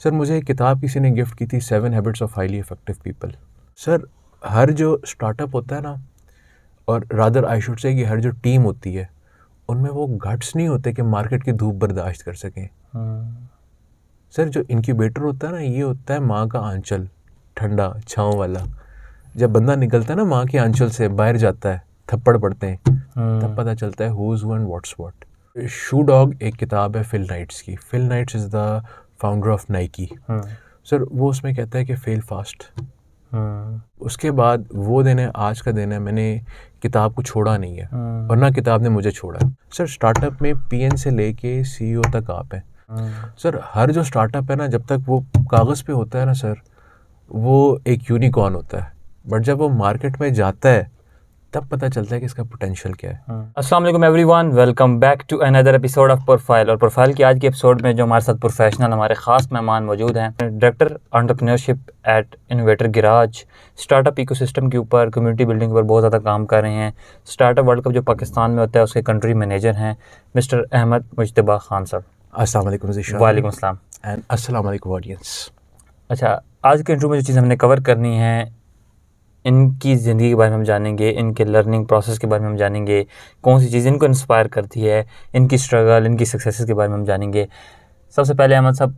Sir मुझे एक किताब किसी ने गिफ्ट की थी, 7 habits of highly effective people. Sir हर जो स्टार्टअप होता है ना, और रादर आई शुड से कि हर जो टीम होती है, उनमें वो गट्स नहीं होते कि मार्केट की धूप बर्दाश्त कर सकें। सर जो इनक्यूबेटर होता है ना, ये होता है माँ का आंचल, ठंडा छाँव वाला। जब बंदा निकलता है ना माँ के आंचल से, बाहर जाता है, थप्पड़ पड़ते हैं, तब पता चलता है who is who and what's what. Shoe dog एक किताब है फिल नाइट्स की। Phil Knights is the founder of Nike. Sir वो उसमें कहता है कि फेल फास्ट। उसके बाद वो दिन है, आज का दिन है, मैंने किताब को छोड़ा नहीं है, और ना किताब ने मुझे छोड़ा। सर स्टार्टअप में पीएन से लेके सीईओ तक आप हैं। सर हर जो स्टार्टअप है ना, जब तक वो कागज़ पे होता है ना सर, वो एक यूनिकॉर्न होता है, बट जब वो मार्केट में जाता है तब पता चलता है कि इसका पोटेंशियल क्या है। अस्सलाम वालेकुम everyone, welcome back to another episode of profile. और प्रोफाइल की आज के एपिसोड में जो हमारे साथ प्रोफेशनल हमारे ख़ास मेहमान मौजूद हैं, director entrepreneurship at innovator garage, startup ecosystem के ऊपर, कम्युनिटी बिल्डिंग पर बहुत ज़्यादा काम कर रहे हैं। स्टार्टअप वर्ल्ड कप जो पाकिस्तान में होता है उसके कंट्री मैनेजर हैं मिस्टर अहमद मुज्तबा खान साहब। अस्सलाम वालेकुम ज़ीशान। वालेकुम अस्सलाम एंड अस्सलाम वालेकुम ऑडियंस। अच्छा, आज के इंटरव्यू में जो चीज़ हमने कवर करनी है, इनकी ज़िंदगी के बारे में हम जानेंगे, इनके लर्निंग प्रोसेस के बारे में हम जानेंगे, कौन सी चीज़ इनको इंस्पायर करती है, इनकी स्ट्रगल, इनकी सक्सेसेस के बारे में हम जानेंगे। सबसे पहले अहमद साहब,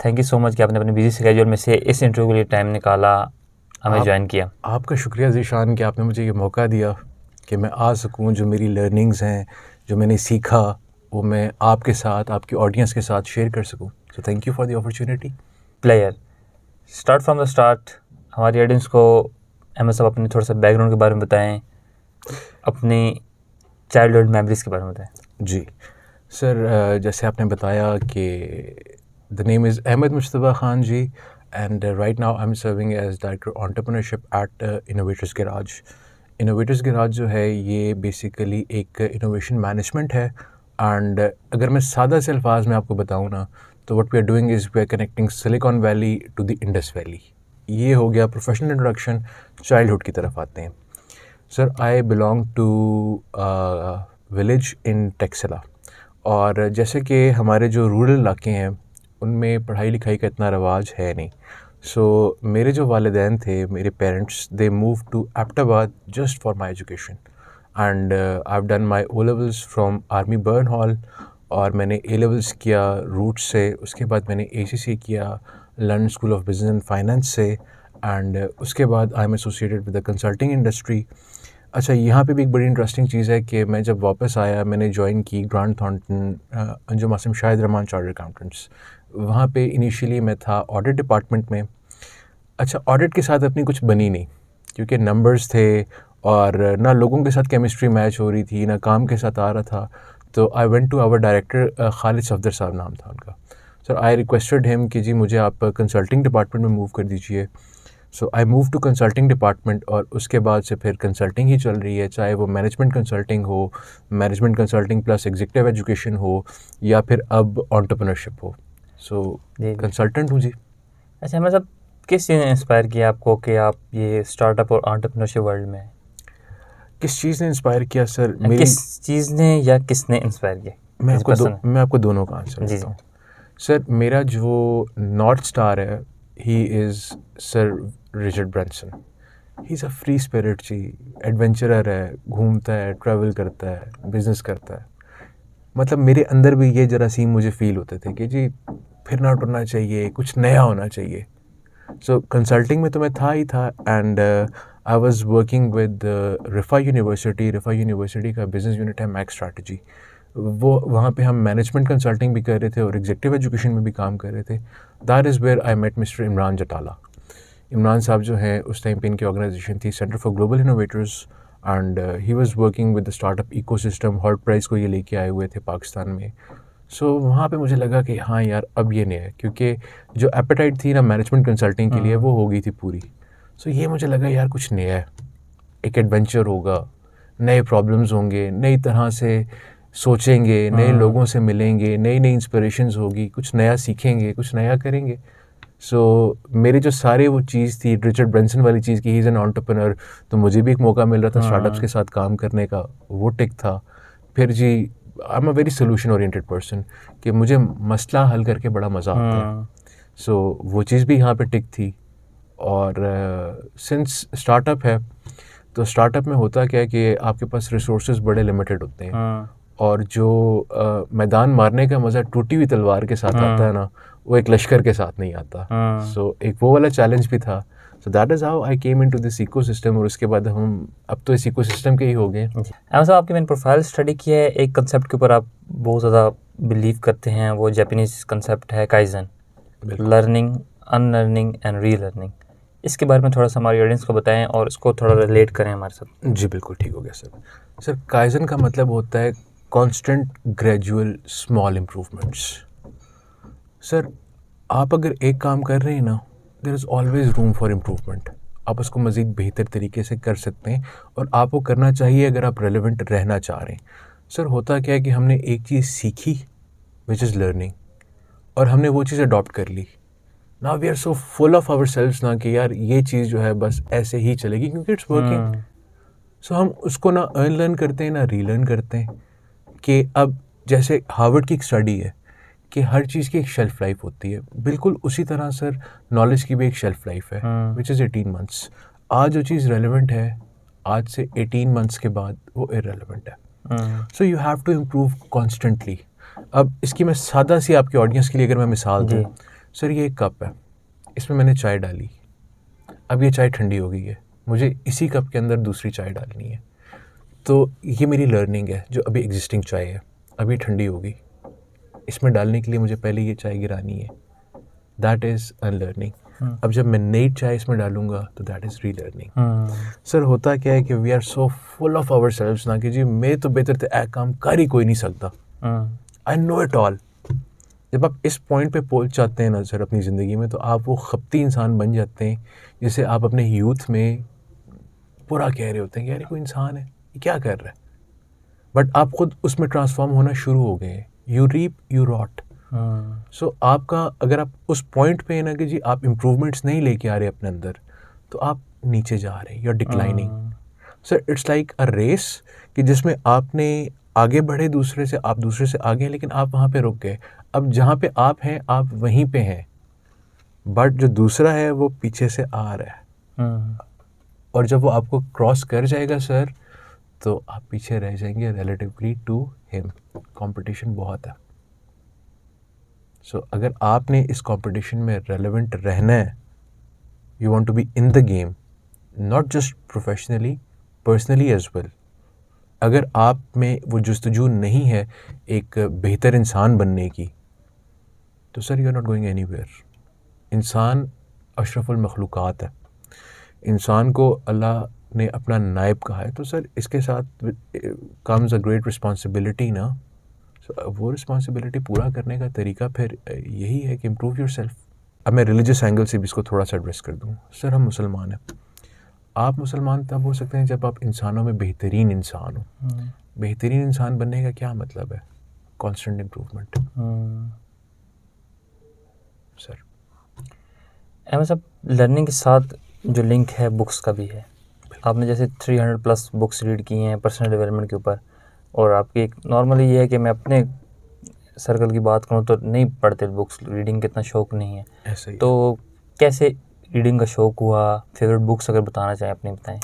थैंक यू सो मच कि आपने अपने बिजी शेड्यूल में से इस इंटरव्यू के लिए टाइम निकाला, हमें ज्वाइन किया। आपका शुक्रिया ज़ीशान कि आपने मुझे ये मौका दिया कि मैं आ सकूं। जो मेरी लर्निंग्स हैं, जो मैंने सीखा, वो मैं आपके साथ, आपकी ऑडियंस के साथ शेयर कर सकूं। So thank you for the opportunity. Player start from the start, हमारी ऑडियंस को अहमद साहब अपने थोड़ा सा बैकग्राउंड के बारे में बताएं, अपनी चाइल्डहुड मेमोरीज के बारे में बताएं। जी सर, जैसे आपने बताया कि the name is Ahmad Mujtaba Khan ji, and right now I am serving as director entrepreneurship at innovators garage. Innovators garage जो है ये बेसिकली एक इनोवेशन मैनेजमेंट है। एंड अगर मैं सादा से अल्फाज में आपको बताऊँ ना, तो what we are doing is we are connecting Silicon Valley to the Indus Valley. ये हो गया प्रोफेशनल इंट्रोडक्शन। चाइल्डहुड की तरफ आते हैं। Sir I belong to village in Taxila, और जैसे कि हमारे जो रूरल इलाके हैं उनमें पढ़ाई लिखाई का इतना रवाज है नहीं। सो मेरे जो वालिदैन थे, मेरे parents, they move to Abbottabad just for my education. And I have done my O levels from Army Burn Hall, और मैंने ए लेवल्स किया रूट से। उसके बाद मैंने ACC किया London school of business and finance से। एंड उसके बाद I am associated with the consulting industry. अच्छा, यहाँ पे भी एक बड़ी इंटरेस्टिंग चीज़ है कि मैं जब वापस आया, मैंने ज्वाइन की grant Thornton Anjum Asim Shahid Rahman chartered accountants. वहाँ पे इनिशियली मैं था ऑडिट डिपार्टमेंट में। अच्छा, ऑडिट के साथ अपनी कुछ बनी नहीं, क्योंकि नंबर्स थे और ना लोगों के साथ केमिस्ट्री मैच हो रही थी, ना काम के साथ आ रहा था। तो I went to our director, Khalid Safdar sahab नाम था उनका। सर आई रिक्वेस्टेड हिम कि जी मुझे आप कंसल्टिंग डिपार्टमेंट में मूव कर दीजिए। So I move to consulting department, और उसके बाद से फिर कंसल्टिंग ही चल रही है, चाहे वो मैनेजमेंट कंसल्टिंग हो, management consulting plus executive education हो, या फिर अब एंटरप्रेन्योरशिप हो। सो कंसल्टेंट हूँ जी। अच्छा अहमद साहब, किस चीज़ ने इंस्पायर किया आपको कि आप ये स्टार्टअप और एंटरप्रेन्योरशिप वर्ल्ड में? किस चीज़ ने इंस्पायर किया सर? किस चीज़ ने या किसने इंस्पायर किया? मैं आपको दोनों का आंसर देता हूँ। सर मेरा जो नॉर्थ स्टार है, he is sir Richard Branson. He is a free spirit जी, एडवेंचरर है, घूमता है, ट्रैवल करता है, बिजनेस करता है। मतलब मेरे अंदर भी ये जरासीम मुझे फील होते थे कि जी फिरना टुरना चाहिए, कुछ नया होना चाहिए। सो कंसल्टिंग में तो मैं था ही था, and I was working with रिफा university. रिफा university का बिजनेस यूनिट है मैक्स स्ट्रैटेजी। वो वहाँ पे हम मैनेजमेंट कंसल्टिंग भी कर रहे थे और एग्जीक्यूटिव एजुकेशन में भी काम कर रहे थे। That is where I met mister Imran Jatala. Imran sahab जो हैं, उस टाइम पे इनकी ऑर्गेनाइजेशन थी Centre for Global Innovators, and he was working with the startup ecosystem. Hot price को ये लेके आए हुए थे पाकिस्तान में। सो वहाँ पे मुझे लगा कि हाँ यार, अब ये नया है, क्योंकि जो एपेटाइट थी ना मैनेजमेंट कंसल्टिंग के लिए, वो हो गई थी पूरी। सो ये मुझे लगा यार कुछ नया है, एक एडवेंचर होगा, नए प्रॉब्लम्स होंगे, नई तरह से सोचेंगे, नए लोगों से मिलेंगे, नई नई इंस्पिरेशंस होगी, कुछ नया सीखेंगे, कुछ नया करेंगे। सो मेरे जो सारे वो चीज़ थी, रिचर्ड ब्रांसन वाली चीज़ की, ही इज़ एन एंटरप्रेन्योर, तो मुझे भी एक मौका मिल रहा था स्टार्टअप्स के साथ काम करने का, वो टिक था। फिर जी I am a very solution oriented person, कि मुझे मसला हल करके बड़ा मज़ा आता है। सो वो चीज़ भी यहाँ पे टिक थी। और सिंस स्टार्टअप है तो स्टार्टअप में होता क्या है कि आपके पास रिसोर्सेज बड़े लिमिटेड होते हैं, और जो मैदान मारने का मज़ा टूटी हुई तलवार के साथ आता है ना, वो एक लश्कर के साथ नहीं आता। सो एक वो वाला चैलेंज भी था। So that is how I came into this ecosystem, और उसके बाद हम अब तो इस इकोसिस्टम के ही हो गए। साहब आपकी मैंने प्रोफाइल स्टडी की है, एक कंसेप्ट के ऊपर आप बहुत ज़्यादा बिलीव करते हैं, वो जापानीज कंसेप्ट है kaizen, learning, unlearning and relearning. इसके बारे में थोड़ा सा हमारी ऑडियंस को बताएं और इसको थोड़ा रिलेट करें हमारे साथ। जी बिल्कुल, ठीक हो गया सर। सर काइजन का मतलब होता है constant gradual small improvements. Sir आप अगर एक काम कर रहे हैं ना, there is always room for improvement. आप उसको मज़ीद बेहतर तरीके से कर सकते हैं, और आपको करना चाहिए अगर आप रेलेवेंट रहना चाह रहे हैं। सर होता क्या है कि हमने एक चीज़ सीखी विच इज़ लर्निंग, और हमने वो चीज़ अडॉप्ट कर ली। Now we are so full of ourselves ना कि यार ये चीज़ जो है बस ऐसे ही चलेगी क्योंकि इट्स वर्किंग। सो हम उसको ना अनलर्न करते हैं ना रीलर्न करते हैं। कि अब जैसे हार्वर्ड की एक स्टडी है कि हर चीज़ की एक शेल्फ लाइफ होती है, बिल्कुल उसी तरह सर नॉलेज की भी एक शेल्फ लाइफ है विच इज़ 18 मंथ्स। आज जो चीज़ रेलेवेंट है आज से 18 मंथ्स के बाद वो इररेलेवेंट है। So you have to improve constantly. अब इसकी मैं सादा सी आपकी ऑडियंस के लिए अगर मैं मिसाल दूँ, सर ये एक कप है, इसमें मैंने चाय डाली, अब ये चाय ठंडी हो गई है, मुझे इसी कप के अंदर दूसरी चाय डालनी है। तो ये मेरी लर्निंग है, जो अभी एग्जिस्टिंग चाय है, अभी ठंडी होगी, इसमें डालने के लिए मुझे पहले ये चाय गिरानी है, दैट इज़ अनलर्निंग। अब जब मैं नई चाय इसमें डालूंगा तो दैट इज़ रीलर्निंग। सर होता क्या है कि we are so full of ourselves ना कि जी मैं तो बेहतर तो ए काम कर ही कोई नहीं सकता, आई नो इट ऑल। जब आप इस पॉइंट पे पहुंच जाते हैं ना सर अपनी ज़िंदगी में, तो आप वो खपती इंसान बन जाते हैं जिसे आप अपने यूथ में पूरा कह रहे होते हैं कि यार कोई इंसान है, ये क्या कर रहा है, बट आप खुद उसमें ट्रांसफॉर्म होना शुरू हो गए हैं। You reap you rot. So आपका अगर आप उस पॉइंट पे है ना कि जी आप इम्प्रूवमेंट्स नहीं लेके आ रहे अपने अंदर, तो आप नीचे जा रहे हैं, you are declining. Sir it's like a race कि जिसमें आपने आगे बढ़े दूसरे से, आप दूसरे से आगे हैं, लेकिन आप वहाँ पे रुक गए। अब जहाँ पे आप हैं आप वहीं पे हैं, बट जो दूसरा है वो पीछे से आ रहा है, और जब वो आपको क्रॉस कर जाएगा सर तो आप पीछे रह जाएंगे रिलेटिवली टू हिम। कंपटीशन बहुत है। सो अगर आपने इस कंपटीशन में रेलेवेंट रहना है, you want to be in the game, not just professionally, personally as well. अगर आप में वो जुस्तजू नहीं है एक बेहतर इंसान बनने की, तो sir you are not going anywhere. इंसान अशरफुल मखलूक़ात है, इंसान को अल्लाह ने अपना नायब कहा है, तो सर इसके साथ कम्स अ ग्रेट रिस्पॉन्सिबिलिटी ना। वो रिस्पॉन्सिबिलिटी पूरा करने का तरीका फिर यही है कि इम्प्रूव योर सेल्फ। अब मैं रिलीजियस एंगल से भी इसको थोड़ा सा एड्रेस कर दूँ। सर हम मुसलमान हैं, आप मुसलमान तब हो सकते हैं जब आप इंसानों में बेहतरीन इंसान हो। बेहतरीन इंसान बनने का क्या मतलब है? Constant improvement. सर एम साहब लर्निंग के साथ जो लिंक है बुक्स का भी है। आपने जैसे 300+ बुक्स रीड की हैं पर्सनल डेवलपमेंट के ऊपर, और आपकी एक नॉर्मली ये है कि मैं अपने सर्कल की बात करूँ तो नहीं पढ़ते बुक्स, रीडिंग का इतना शौक़ नहीं है। ऐसे ही तो कैसे रीडिंग का शौक़ हुआ? फेवरेट बुक्स अगर बताना चाहें अपनी बताएं।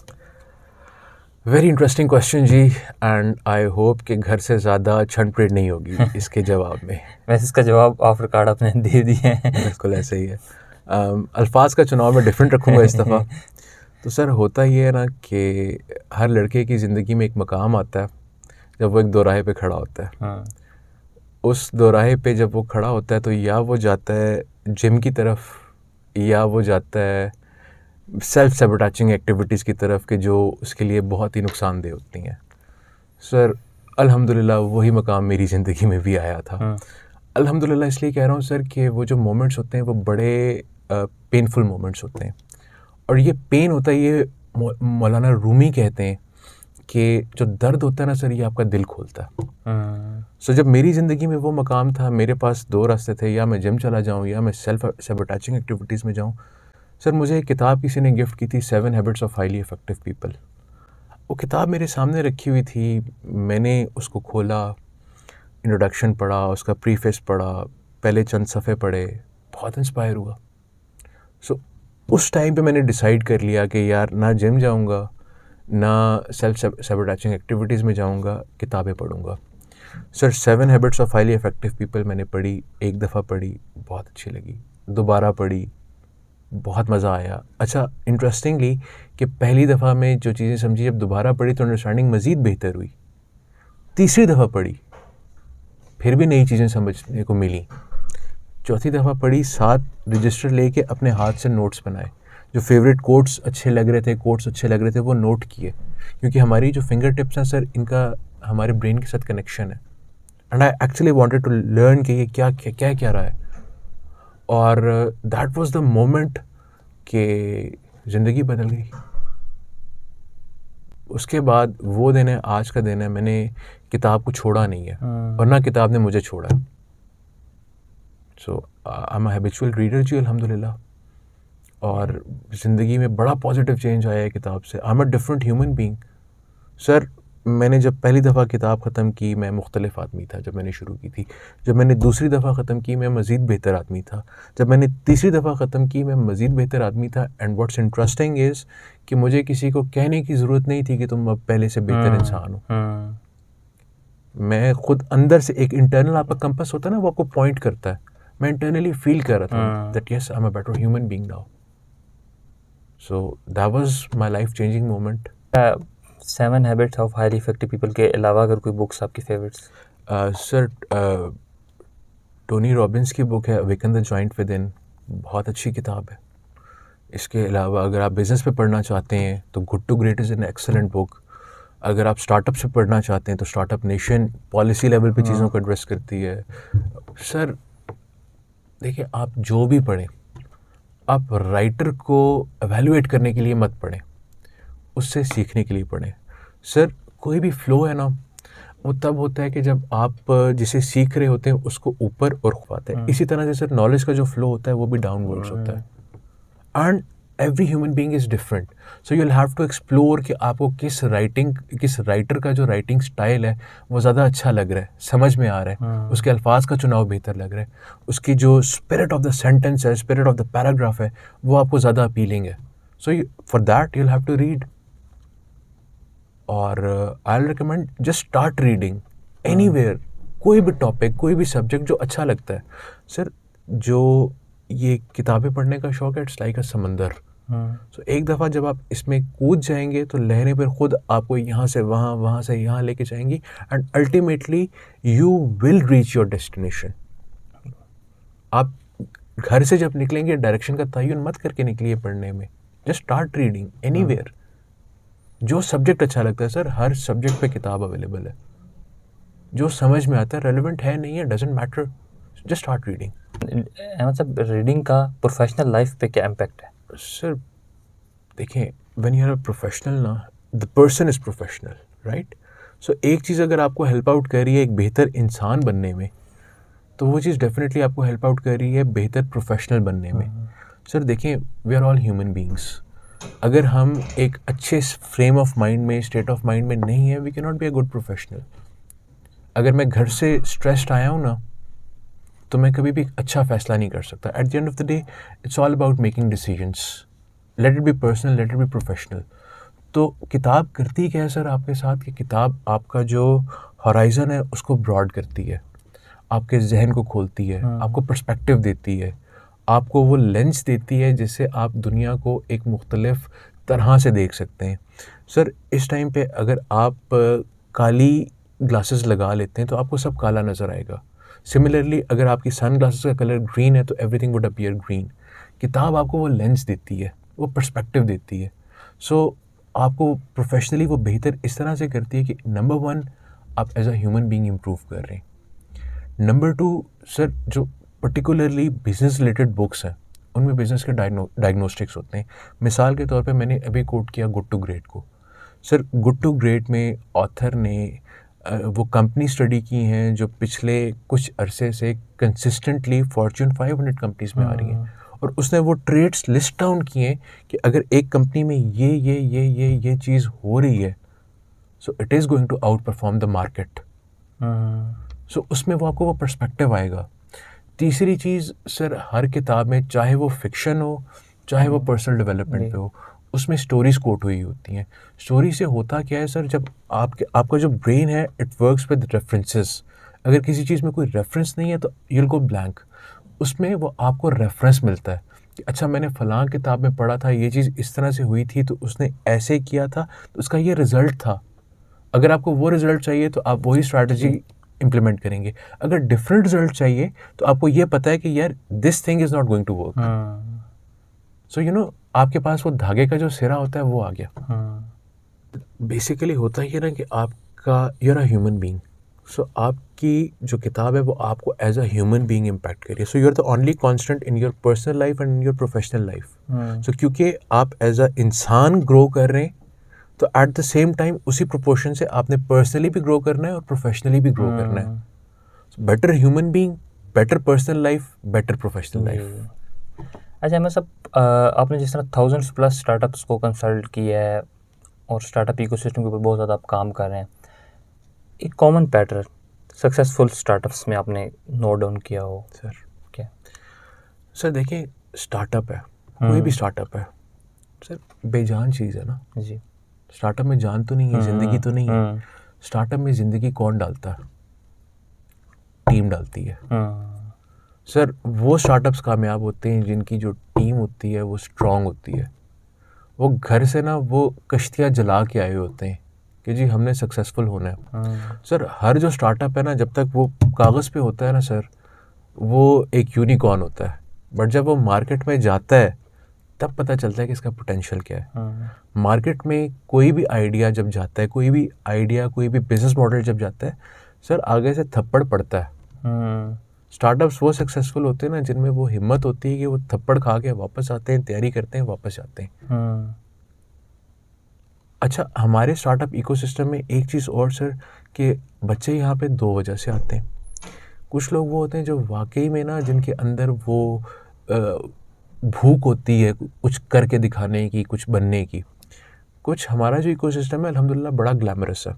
वेरी इंटरेस्टिंग क्वेश्चन जी, एंड आई होप कि घर से ज़्यादा छंट परेड नहीं होगी इसके जवाब में। वैसे इसका जवाब ऑफ रिकॉर्ड आपने दे दिए हैं। बिल्कुल ऐसे ही है। अल्फाज का चुनाव मैं डिफरेंट रखूँगा इस दफ़ा। तो सर होता ये है ना कि हर लड़के की ज़िंदगी में एक मकाम आता है जब वो एक दोराहे पे खड़ा होता है। उस दोराहे पे जब वो खड़ा होता है तो या वो जाता है जिम की तरफ, या वो जाता है सेल्फ सैबोटेजिंग एक्टिविटीज़ की तरफ कि जो उसके लिए बहुत ही नुकसानदेह होती हैं। सर अल्हम्दुलिल्लाह वही मकाम मेरी ज़िंदगी में भी आया था। अल्हम्दुलिल्लाह इसलिए कह रहा हूँ सर कि वो जो मोमेंट्स होते हैं वो बड़े पेनफुल मोमेंट्स होते हैं, और ये पेन होता है, ये मौलाना रूमी कहते हैं कि जो दर्द होता है ना सर, ये आपका दिल खोलता है। सो जब मेरी ज़िंदगी में वो मकाम था, मेरे पास दो रास्ते थे, या मैं जिम चला जाऊँ या मैं सेल्फ सैबोटेजिंग एक्टिविटीज़ में जाऊँ। सर मुझे एक किताब किसी ने गिफ्ट की थी, 7 habits of highly effective people. वो किताब मेरे सामने रखी हुई थी, मैंने उसको खोला, इंट्रोडक्शन पढ़ा, उसका प्रीफेस पढ़ा, पहले चंद सफ़े पढ़े, बहुत इंस्पायर हुआ। सो उस टाइम पे मैंने डिसाइड कर लिया कि यार ना जिम जाऊंगा, ना सेल्फ सैबोटेजिंग एक्टिविटीज़ में जाऊंगा, किताबें पढ़ूंगा। Sir 7 habits of highly effective people मैंने पढ़ी, एक दफ़ा पढ़ी, बहुत अच्छी लगी, दोबारा पढ़ी, बहुत मज़ा आया। अच्छा, इंटरेस्टिंगली कि पहली दफ़ा में जो चीज़ें समझी, जब दोबारा पढ़ी तो अंडरस्टैंडिंग मज़ीद बेहतर हुई। तीसरी दफ़ा पढ़ी, फिर भी नई चीज़ें समझने को मिली। चौथी दफ़ा पढ़ी, 7 रजिस्टर लेके अपने हाथ से नोट्स बनाए। जो फेवरेट कोट्स अच्छे लग रहे थे, वो नोट किए, क्योंकि हमारी जो फिंगर टिप्स हैं सर, इनका हमारे ब्रेन के साथ कनेक्शन है। And I actually wanted to learn कि ये क्या रहा है। और दैट वाज द मोमेंट कि ज़िंदगी बदल गई। उसके बाद वो दिन है, आज का दिन है, मैंने किताब को छोड़ा नहीं है, और ना किताब ने मुझे छोड़ा। So I am a habitual reader जी, अल्हम्दुलिल्लाह। और ज़िंदगी में बड़ा पॉजिटिव चेंज आया है किताब से। आई am a different human being. Sir मैंने जब पहली दफ़ा किताब ख़त्म की, मैं मुख्तलिफ आदमी था जब मैंने शुरू की थी। जब मैंने दूसरी दफ़ा ख़त्म की, मैं मज़ीद बेहतर आदमी था। जब मैंने तीसरी दफ़ा ख़त्म की, मैं मज़ीद बेहतर आदमी था। एंड व्हाट्स इंटरेस्टिंग इज़ कि मुझे किसी को कहने की ज़रूरत नहीं थी कि तुम अब पहले से बेहतर इंसान हो। मैं खुद अंदर से, एक इंटरनल आपका कंपस होता है ना, वो आपको पॉइंट करता है। मैं इंटरनली फील कर रहा था that yes I am a better human being now. So that was my life changing moment. 7 habits of highly effective people के अलावा अगर कोई बुक्स आपकी फेवरेट्स? सर टोनी रॉबिन्स की बुक है awaken the joint with in, बहुत अच्छी किताब है। इसके अलावा अगर आप बिज़नेस पे पढ़ना चाहते हैं तो good to great is an excellent book. अगर आप स्टार्टअप से पढ़ना चाहते हैं तो स्टार्टअप नेशन पॉलिसी लेवल पे चीज़ों को एड्रेस करती है। सर देखिए, आप जो भी पढ़ें, आप राइटर को एवेल्युएट करने के लिए मत पढ़ें, उससे सीखने के लिए पढ़ें। सर कोई भी फ्लो है ना, वो तब होता है कि जब आप जिसे सीख रहे होते हैं उसको ऊपर और खुआते हैं। इसी तरह से सर नॉलेज का जो फ्लो होता है वो भी डाउनवर्ड्स होता है। And every human being is different. So you will have to explore कि आपको किस राइटर का जो राइटिंग स्टाइल है वो ज़्यादा अच्छा लग रहा है, समझ में आ रहा है, उसके अल्फाज का चुनाव बेहतर लग रहा है, उसकी जो स्पिरिट ऑफ द सेंटेंस है, स्पिरिट ऑफ द पैराग्राफ है, वो आपको ज़्यादा अपीलिंग है। So for that you will have to read. और I will recommend just start reading anywhere, कोई भी टॉपिक, कोई भी सब्जेक्ट जो अच्छा लगता है। सर जो ये किताबें पढ़ने का शौक है, इट्स लाइक अ समंदर। सो एक दफ़ा जब आप इसमें कूद जाएंगे तो लहरें फिर खुद आपको यहाँ से वहाँ, वहाँ से यहाँ लेके जाएंगी, and ultimately you will reach your destination. आप घर से जब निकलेंगे, डायरेक्शन का तयन मत करके निकलिए पढ़ने में, जस्ट स्टार्ट रीडिंग एनीवेयर। जो सब्जेक्ट अच्छा लगता है सर, हर सब्जेक्ट पे किताब अवेलेबल है। जो समझ में आता है, रेलेवेंट है नहीं है, doesn't matter, just start reading. मतलब रीडिंग का प्रोफेशनल लाइफ पे क्या इम्पैक्ट है? सर देखें, when you are a professional ना, the person is professional, right? So एक चीज़ अगर आपको हेल्प आउट कर रही है एक बेहतर इंसान बनने में, तो वो चीज़ डेफिनेटली आपको हेल्प आउट कर रही है बेहतर प्रोफेशनल बनने में। सर देखें, we are all human beings. अगर हम एक अच्छे फ्रेम ऑफ माइंड में, स्टेट ऑफ माइंड में नहीं है, we can not be a good professional. अगर मैं घर से स्ट्रेस्ड आया हूँ ना, तो मैं कभी भी अच्छा फ़ैसला नहीं कर सकता। Eight the end of the day it's all about making decisions, let it be personal, let it be professional. तो किताब करती क्या है सर आपके साथ, कि किताब आपका जो हॉराइज़न है उसको ब्रॉड करती है, आपके जहन को खोलती है, आपको पर्सपेक्टिव देती है, आपको वो लेंस देती है जिससे आप दुनिया को एक मुख्तलिफ तरह से देख सकते हैं। सर इस टाइम पे अगर आप काली ग्लासेस लगा लेते हैं तो आपको सब काला नज़र आएगा। सिमिलरली अगर आपकी सन ग्लासेस का कलर ग्रीन है तो एवरीथिंग वुड अपीयर ग्रीन। किताब आपको वो लेंस देती है, वो पर्सपेक्टिव देती है। सो आपको प्रोफेशनली वो बेहतर इस तरह से करती है कि नंबर 1 आप as a human being improve कर रहे हैं। नंबर 2 सर, जो पर्टिकुलरली बिजनेस रिलेटेड बुक्स हैं उनमें बिजनेस के डायग्नोस्टिक्स होते हैं। मिसाल के तौर पे मैंने अभी कोट किया गुड टू ग्रेट को। सर गुड टू ग्रेट में ऑथर ने वो कंपनी स्टडी की हैं जो पिछले कुछ अरसे से कंसिस्टेंटली फॉर्च्यून 500 कंपनीज में आ रही हैं, और उसने वो ट्रेड्स लिस्ट डाउन किए कि अगर एक कंपनी में ये चीज़ हो रही है, so it is going to outperform the market. So उसमें वो आपको वो पर्सपेक्टिव आएगा। तीसरी चीज़ सर, हर किताब में चाहे वो फिक्शन हो चाहे वो पर्सनल डेवलपमेंट पे हो, उसमें स्टोरीज कोट हुई होती हैं। स्टोरी से होता क्या है सर, जब आपका जो ब्रेन है इट वर्क्स विद रेफरेंसेस। अगर किसी चीज़ में कोई रेफरेंस नहीं है तो यू विल गो ब्लैंक। उसमें वो आपको रेफरेंस मिलता है कि अच्छा मैंने फ़लाँ किताब में पढ़ा था, ये चीज़ इस तरह से हुई थी तो उसने ऐसे किया था तो उसका ये रिज़ल्ट था। अगर आपको वो रिज़ल्ट चाहिए तो आप वही स्ट्रैटेजी इम्प्लीमेंट करेंगे। अगर डिफरेंट रिज़ल्ट चाहिए तो आपको ये पता है कि यार this thing is not going to work. So you know, आपके पास वो धागे का जो सिरा होता है वो आ गया। बेसिकली होता ही है ना कि आपका you are a human being. So आपकी जो किताब है वो आपको as a human being impact करिए। So you are the only constant in your personal life and in your professional life. So क्योंकि आप एज अ इंसान ग्रो कर रहे हैं तो एट द सेम टाइम उसी प्रोपोर्शन से आपने पर्सनली भी ग्रो करना है और प्रोफेशनली भी ग्रो करना है। Better human being, better personal life, better professional life. अच्छा मैं सब आपने जिस तरह थाउजेंड्स प्लस स्टार्टअप्स को कंसल्ट किया है और स्टार्टअप इकोसिस्टम के ऊपर बहुत ज़्यादा आप काम कर रहे हैं, एक कॉमन पैटर्न सक्सेसफुल स्टार्टअप्स में आपने नोट डाउन किया हो सर क्या? सर देखिए, स्टार्टअप है, कोई भी स्टार्टअप है सर, बेजान चीज़ है ना जी। स्टार्टअप में जान तो नहीं है, ज़िंदगी तो नहीं है। स्टार्टअप में ज़िंदगी कौन डालता है? टीम डालती है। सर वो स्टार्टअप्स कामयाब होते हैं जिनकी जो टीम होती है वो स्ट्रांग होती है। वो घर से ना वो कश्तियाँ जला के आए होते हैं कि जी हमने सक्सेसफुल होना है। सर हर जो स्टार्टअप है ना, जब तक वो कागज़ पे होता है ना सर, वो एक यूनिकॉर्न होता है। बट जब वो मार्केट में जाता है तब पता चलता है कि इसका पोटेंशियल क्या है। मार्केट में कोई भी आइडिया जब जाता है, कोई भी बिजनेस मॉडल जब जाता है सर, आगे से थप्पड़ पड़ता है। स्टार्टअप्स वो सक्सेसफुल होते हैं ना जिनमें वो हिम्मत होती है कि वो थप्पड़ खा के वापस आते हैं, तैयारी करते हैं, वापस जाते हैं। अच्छा, हमारे स्टार्टअप इकोसिस्टम में एक चीज़ और सर, कि बच्चे यहाँ पे दो वजह से आते हैं। कुछ लोग वो होते हैं जो वाकई में ना, जिनके अंदर वो भूख होती है कुछ करके दिखाने की, कुछ बनने की। कुछ हमारा जो इकोसिस्टम है अल्हम्दुलिल्लाह बड़ा ग्लैमरस है।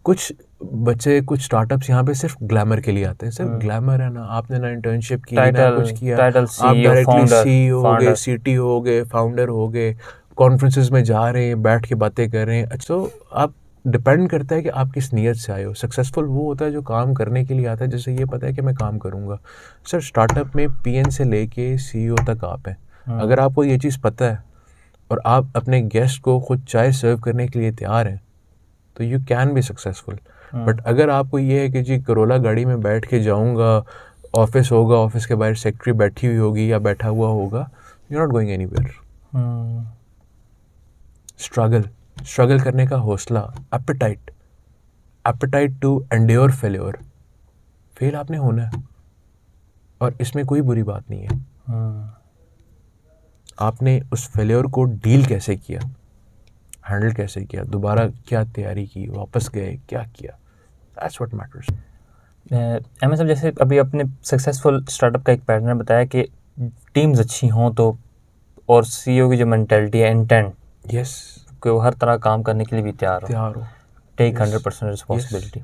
कुछ बच्चे, कुछ स्टार्टअप्स यहाँ पे सिर्फ ग्लैमर के लिए आते हैं। सिर्फ ग्लैमर है ना, आपने ना इंटर्नशिप की ना कुछ किया, आप डायरेक्टली CEO हो गए, CTO हो गए, फाउंडर हो गए, कॉन्फ्रेंसेस में जा रहे हैं, बैठ के बातें कर रहे हैं। अच्छा, तो आप डिपेंड करता है कि आप किस नीयत से आए हो। सक्सेसफुल वो होता है जो काम करने के लिए आता है, जैसे ये पता है कि मैं काम करूँगा। सर स्टार्टअप में PN से लेके CEO तक आप हैं। अगर आपको ये चीज़ पता है और आप अपने गेस्ट को खुद चाय सर्व करने के लिए तैयार हैं तो you can be successful. But अगर आपको ये है कि जी करोला गाड़ी में बैठ के जाऊँगा, ऑफिस होगा, ऑफिस के बाहर सेक्रेटरी बैठी हुई होगी या बैठा हुआ होगा, you not going anywhere. Struggle करने का हौसला, appetite to endure failure. Fail आपने होना है और इसमें कोई बुरी बात नहीं है। आपने उस फेल्योर को डील कैसे किया, हैंडल कैसे किया, दोबारा क्या तैयारी की, वापस गए, क्या किया, दैट्स व्हाट मैटर्स। एम साहब, जैसे अभी अपने सक्सेसफुल स्टार्टअप का एक पैटर्न बताया कि टीम्स अच्छी हों तो, और CEO की जो मेंटालिटी है, इंटेंट, यस, कि वो हर तरह काम करने के लिए भी तैयार हो, टेक 100% रिस्पॉन्सिबिलिटी।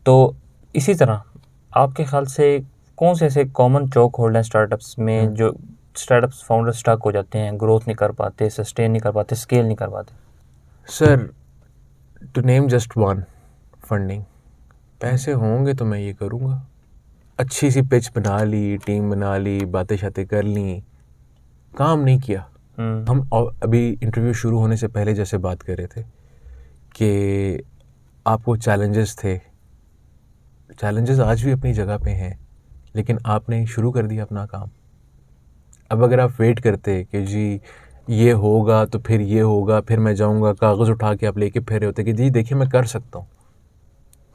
तो इसी तरह आपके ख्याल से कौन से ऐसे कॉमन चौक होल्ड हैं स्टार्टअप्स में जो स्टार्टअप्स फाउंडर स्टक हो जाते हैं, ग्रोथ नहीं कर पाते, सस्टेन नहीं कर पाते, स्केल नहीं कर पाते? Sir to name just one, funding. पैसे होंगे तो मैं ये करूँगा। अच्छी सी पिच बना ली, टीम बना ली, बातें शातें कर ली, काम नहीं किया। हम अभी इंटरव्यू शुरू होने से पहले जैसे बात कर रहे थे कि आपको चैलेंजेस थे, चैलेंजेस आज भी अपनी जगह पे हैं, लेकिन आपने शुरू कर दिया अपना काम। अब अगर आप वेट करते कि जी ये होगा तो फिर ये होगा, फिर मैं जाऊंगा, कागज़ उठा के आप लेके फिर रहे होते कि जी देखिए मैं कर सकता हूँ,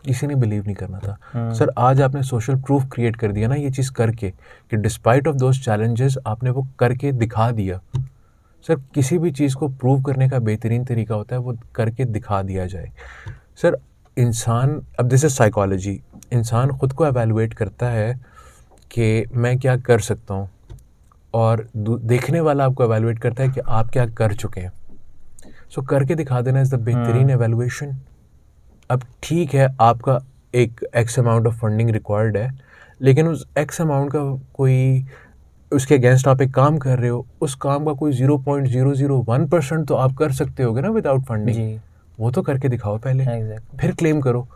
किसी ने बिलीव नहीं करना था। सर आज आपने सोशल प्रूफ क्रिएट कर दिया ना ये चीज़ करके, कि डिस्पाइट ऑफ दोज चैलेंजेस आपने वो करके दिखा दिया। सर किसी भी चीज़ को प्रूव करने का बेहतरीन तरीका होता है वो करके दिखा दिया जाए। सर इंसान, अब दिस इज साइकोलॉजी, इंसान ख़ुद को एवेलुएट करता है कि मैं क्या कर सकता हूँ, और देखने वाला आपको एवेलुएट करता है कि आप क्या कर चुके हैं। सो करके दिखा देना इज़ द बेहतरीन एवेलुएशन। अब ठीक है, आपका एक x amount of funding required है, लेकिन उस एक्स अमाउंट का कोई उसके अगेंस्ट आप एक काम कर रहे हो, उस काम का कोई 0.001% तो आप कर सकते होगे ना विदाउट फंडिंग। जी वो तो करके दिखाओ पहले, एग्जैक्टली। फिर क्लेम करो।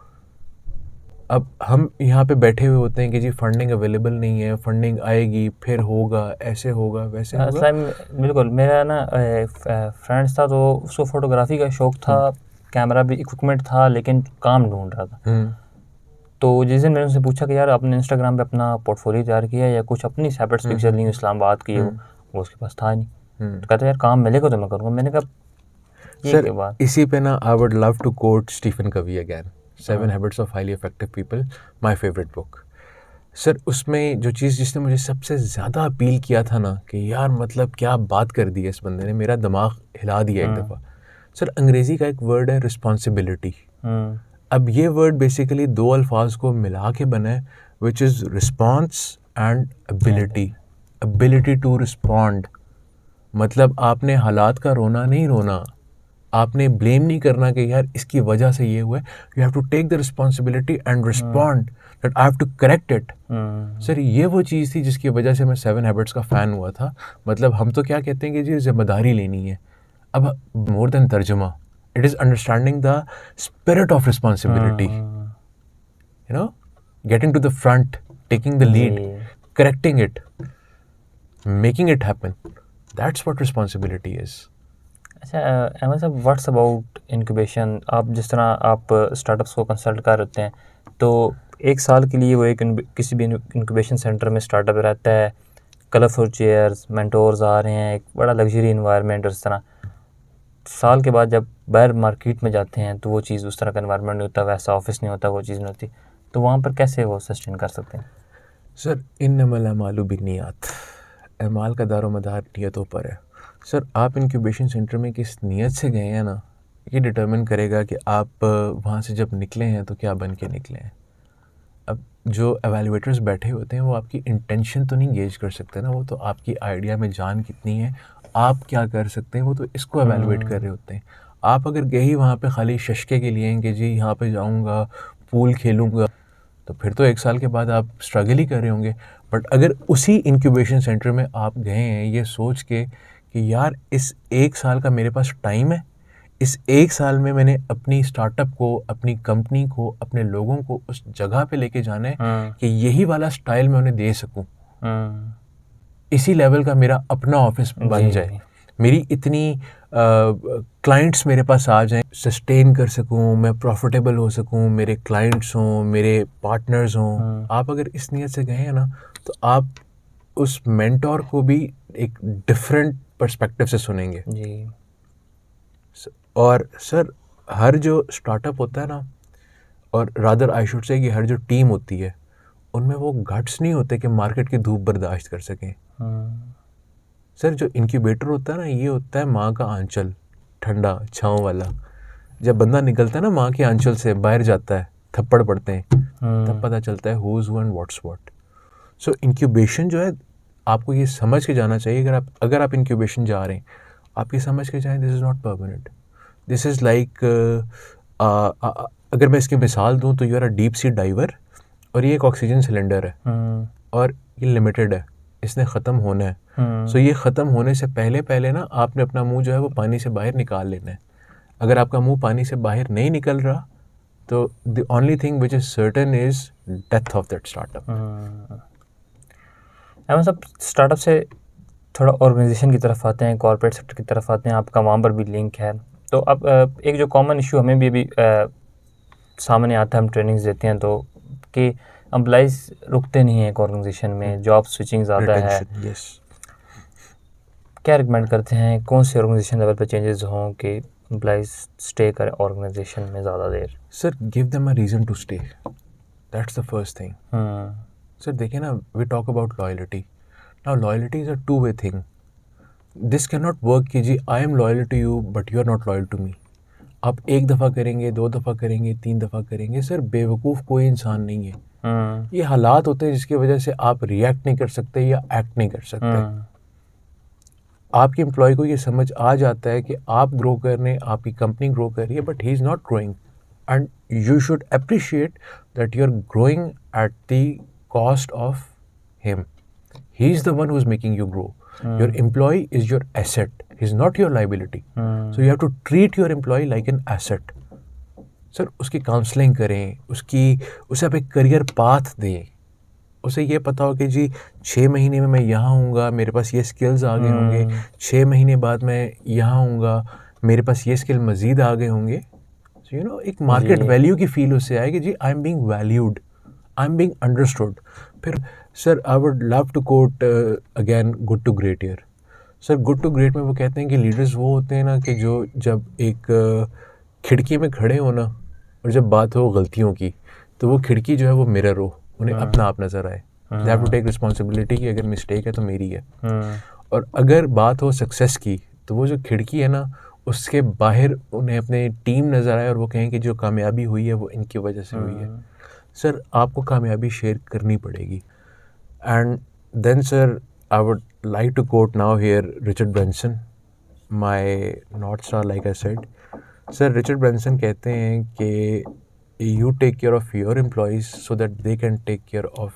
अब हम यहाँ पे बैठे हुए होते हैं कि जी फंडिंग अवेलेबल नहीं है, फंडिंग आएगी फिर होगा, ऐसे होगा वैसे होगा। असलम बिल्कुल, मेरा ना फ्रेंड्स था तो उसको फोटोग्राफी का शौक था, कैमरा भी इक्विपमेंट था, लेकिन काम ढूंढ रहा था। तो जिस दिन मैंने उनसे पूछा कि यार आपने इंस्टाग्राम पे अपना पोर्टफोलियो तैयार किया या कुछ अपनी सेपरेट पिक्चर ली इस्लामाबाद की, वो उसके पास था नहीं। तो कहता यार काम मिलेगा तो मैं करूँगा। मैंने कहा ये क्या बात। इसी पे ना I would love to quote Stephen Covey again, 7 habits of highly effective people, my favourite book. Sir उसमें जो चीज़ जिसने मुझे सबसे ज़्यादा अपील किया था ना कि यार मतलब क्या बात कर दी है इस बंदे ने, मेरा दिमाग हिला दिया एक दफ़ा। सर अंग्रेज़ी का एक वर्ड है रिस्पॉन्सिबिलिटी। अब ये वर्ड बेसिकली 2 अल्फाज को मिला के बना है, which is response and ability. Ability to respond मतलब आपने हालात का रोना नहीं रोना, आपने ब्लेम नहीं करना कि यार इसकी वजह से ये हुआ है। You have to take the responsibility and respond that I have to correct it. Sir ये वो चीज़ थी जिसकी वजह से मैं 7 हैबिट्स का फ़ैन हुआ था। मतलब हम तो क्या कहते हैं कि जी जिम्मेदारी लेनी है। अब मोर देन तर्जुमा, it is understanding the spirit of responsibility, you know, getting to the front, taking the lead, correcting it, making it happen, that's what responsibility is. अच्छा अहमद साहब, व्हाट्स अबाउट इंक्यूबेशन? आप जिस तरह आप स्टार्टअप्स को consult कर रहे हैं तो 1 साल के लिए वो एक किसी भी इंक्यूबेशन सेंटर में स्टार्टअप रहता है, कलरफुल चेयर्स, मेंटोर्स आ रहे हैं, एक बड़ा लग्जरी इन्वायरमेंट, और इस तरह साल के बाद जब बाहर मार्केट में जाते हैं तो वो चीज़ उस तरह का इन्वायरमेंट नहीं होता, वैसा ऑफिस नहीं होता, वो चीज़ नहीं होती। तो वहाँ पर कैसे वो सस्टेन कर सकते हैं? सर इन्नमल अमालु बिन्नियात, अमाल का दारोमदार नियतों पर है। सर आप इंक्यूबेशन सेंटर में किस नीयत से गए हैं ना, ये डिटर्मिन करेगा कि आप वहाँ से जब निकले हैं तो क्या बन के निकले हैं। अब जो एवेलुएटर्स बैठे होते हैं वो आपकी इंटेंशन तो नहीं गेज कर सकते ना, वो तो आपकी आइडिया में जान कितनी है, आप क्या कर सकते हैं, वो तो इसको एवेलुएट कर रहे होते हैं। आप अगर गए ही वहाँ पे खाली शशके के लिए हैं कि जी यहाँ पे जाऊँगा पूल खेलूँगा, तो फिर तो 1 साल के बाद आप स्ट्रगल ही कर रहे होंगे। बट अगर उसी इंक्यूबेशन सेंटर में आप गए हैं ये सोच के कि यार इस 1 साल का मेरे पास टाइम है, इस 1 साल में मैंने अपनी स्टार्टअप को, अपनी कंपनी को, अपने लोगों को उस जगह पे लेके जाना है कि यही वाला स्टाइल मैं उन्हें दे सकूं, इसी लेवल का मेरा अपना ऑफिस बन जाए, मेरी इतनी क्लाइंट्स मेरे पास आ जाएं, सस्टेन कर सकूं, मैं प्रॉफिटेबल हो सकूं, मेरे क्लाइंट्स हों, मेरे पार्टनर्स हों। आप अगर इस नियत से गए हैं ना तो आप उस मेंटोर को भी एक डिफरेंट पर्सपेक्टिव से सुनेंगे जी। और सर हर जो स्टार्टअप होता है ना, और रादर आई शुड से कि हर जो टीम होती है उनमें वो गट्स नहीं होते कि मार्केट की धूप बर्दाश्त कर सकें। सर जो इंक्यूबेटर होता है ना, ये होता है माँ का आंचल, ठंडा छाँव वाला। जब बंदा निकलता है ना माँ के आंचल से बाहर जाता है, थप्पड़ पड़ते हैं, तब पता चलता है who is who and what's what. So incubation जो है आपको ये समझ के जाना चाहिए, अगर आप इंक्यूबेशन जा रहे हैं आप ये समझ के जाएं this is not permanent, this is like अगर मैं इसकी मिसाल दूं तो you are a deep sea diver और ये एक ऑक्सीजन सिलेंडर है और ये लिमिटेड है, इसने ख़त्म होना है। सो ये ख़त्म होने से पहले ना आपने अपना मुंह जो है वो पानी से बाहर निकाल लेना है। अगर आपका मुंह पानी से बाहर नहीं निकल रहा तो the only thing which is certain is death of that startup. हम सब स्टार्टअप से थोड़ा ऑर्गेनाइजेशन की तरफ आते हैं, कॉर्पोरेट सेक्टर की तरफ आते हैं, आपका वहाँ पर भी लिंक है। तो अब एक जो कॉमन इशू हमें भी अभी सामने आता है, हम ट्रेनिंग्स देते हैं तो कि एम्प्लॉइज़ रुकते नहीं हैं एक ऑर्गेनाइजेशन में, जॉब स्विचिंग ज़्यादा है। yes. क्या रिकमेंड करते हैं, कौन से ऑर्गेनाइजेशन लेवल पे चेंजेस हों कि एम्प्लॉइज़ स्टे करें ऑर्गेनाइजेशन में ज़्यादा देर? Sir give them a reason to stay, that's the first thing. Sir देखिए ना, we talk about loyalty. Now loyalty is a two way thing. This can not work कि जी I am loyal to you but you are not loyal to me. आप 1 दफ़ा करेंगे, 2 दफ़ा करेंगे, 3 दफ़ा करेंगे, सर बेवकूफ़ कोई इंसान नहीं है। ये हालात होते हैं जिसकी वजह से आप रिएक्ट नहीं कर सकते या एक्ट नहीं कर सकते। आपके एम्प्लॉय को ये समझ आ जाता है कि आप ग्रो कर रहे हैं, आपकी कंपनी ग्रो कर रही है, but he is not growing and you should appreciate that you are growing at the cost of him. He's the one who's making you grow. Your employee is your asset. He's not your liability. So you have to treat your employee like an asset. Sir उसकी counselling करें, उसे आप एक career path दें, उसे ये पता हो कि जी 6 महीने में मैं यहाँ हूँगा, मेरे पास ये स्किल्स आगे होंगे, 6 महीने बाद मैं यहाँ हूँगा, मेरे पास ये स्किल मज़ीद आगे होंगे. सो यू नो एक मार्केट वैल्यू की फील उससे आए कि जी I am being valued, I am being understood. फिर sir I would love to quote again good to great year. Sir good to great में वो कहते हैं कि लीडर्स वो होते हैं ना कि जो जब एक खिड़की में खड़े हो ना और जब बात हो गलतियों की तो वो खिड़की जो है वो मिरर हो, उन्हें अपना आप नज़र आए. They have to take responsibility कि अगर मिस्टेक है तो मेरी है. और अगर बात हो सक्सेस की तो वो जो खिड़की है ना उसके बाहर उन्हें अपने टीम नज़र आए और वो कहें कि जो कामयाबी हुई है वो इनकी वजह से हुई है. सर आपको कामयाबी शेयर करनी पड़ेगी. And then sir I would like to quote now here Richard Branson, my north star like I said. Sir Richard Branson कहते हैं कि you take care of your employees so that they can take care of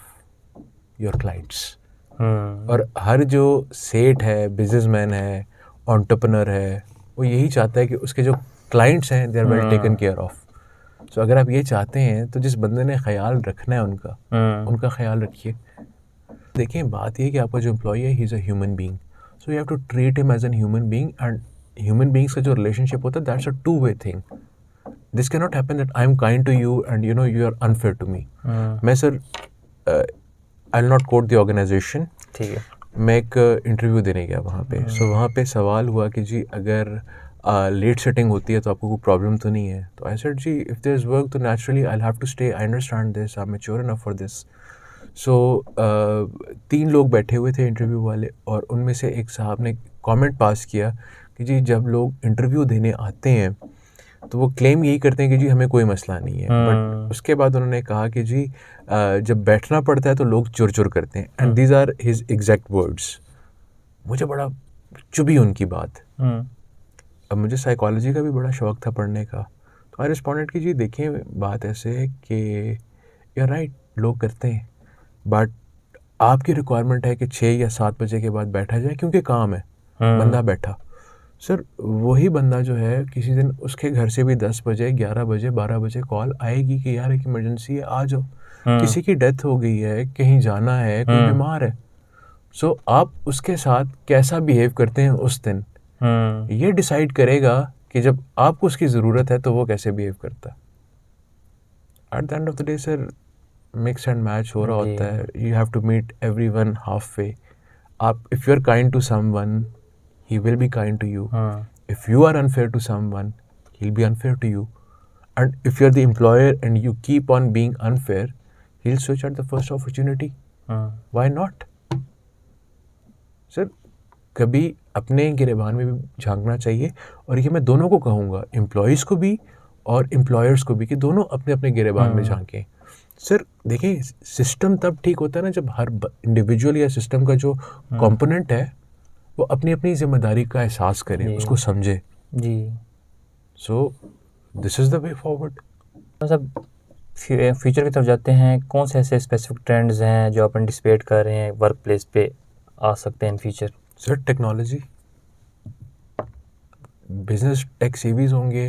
your clients. और हर जो सेठ है, businessman है, entrepreneur है, वो यही चाहता है कि उसके जो क्लाइंट्स हैं they are well taken care of. So अगर आप ये चाहते हैं तो जिस बंदे ने ख्याल रखना है उनका ख्याल रखिए. देखिए बात ये है कि आपका जो एम्प्लॉय है he is a human being, so you have to treat him as an human being. And human beings का जो रिलेशनशिप होता है that's a two way thing. This can not happen that I am kind to you and you know you are unfair to me. मैं sir I will not quote the organisation, ठीक है, मैं एक interview देने गया वहाँ पे. सो वहाँ पे सवाल हुआ कि जी अगर लेट सेटिंग होती है तो आपको कोई प्रॉब्लम तो नहीं है. तो आई सेड जी इफ़ देयर इज़ वर्क तो naturally I will have to stay, I understand this, I am mature enough for this. So 3 लोग बैठे हुए थे इंटरव्यू वाले और उनमें से एक साहब ने कमेंट पास किया कि जी जब लोग इंटरव्यू देने आते हैं तो वो क्लेम यही करते हैं कि जी हमें कोई मसला नहीं है. बट उसके बाद उन्होंने कहा कि जी जब बैठना पड़ता है तो लोग चुर करते हैं. And these are his exact words. मुझे बड़ा चुभी उनकी बात. अब मुझे साइकोलॉजी का भी बड़ा शौक़ था पढ़ने का. तो आई रिस्पॉन्डेड कि जी देखिए बात ऐसे है कि यार राइट लोग करते हैं बट आपकी रिक्वायरमेंट है कि 6 या 7 बजे के बाद बैठा जाए क्योंकि काम है. बंदा बैठा. सर वही बंदा जो है किसी दिन उसके घर से भी 10 बजे 11 बजे 12 बजे कॉल आएगी कि यार एक इमरजेंसी है आ जाओ, किसी की डेथ हो गई है, कहीं जाना है, कोई बीमार है. सो आप उसके साथ कैसा बिहेव करते हैं उस दिन ये डिसाइड करेगा कि जब आपको उसकी ज़रूरत है तो वो कैसे बिहेव करता है. At the end of the day sir mix and match हो रहा होता है. You have to meet everyone half way. आप if you are kind to someone he will be kind to you. If you are unfair to someone, he'll be unfair to you. And if you're the employer and you keep on being unfair, he'll switch at the first opportunity. Why not? Sir कभी अपने गिरेबान में भी झांकना चाहिए. और ये मैं दोनों को कहूँगा, एम्प्लॉयज़ को भी और एम्प्लॉयर्स को भी, कि दोनों अपने अपने गिरेबान में झांकें. सर देखिए सिस्टम तब ठीक होता है ना जब हर इंडिविजुअल या सिस्टम का जो कंपोनेंट है वो अपनी अपनी जिम्मेदारी का एहसास करे, उसको समझे जी. So this is the way forward. मतलब फ्यूचर की तरफ जाते हैं, कौन से ऐसे स्पेसिफिक ट्रेंड्स हैं जो आप एंटिसिपेट कर रहे हैं वर्क प्लेस पे आ सकते हैं in future? Sir technology, business tech savvies होंगे,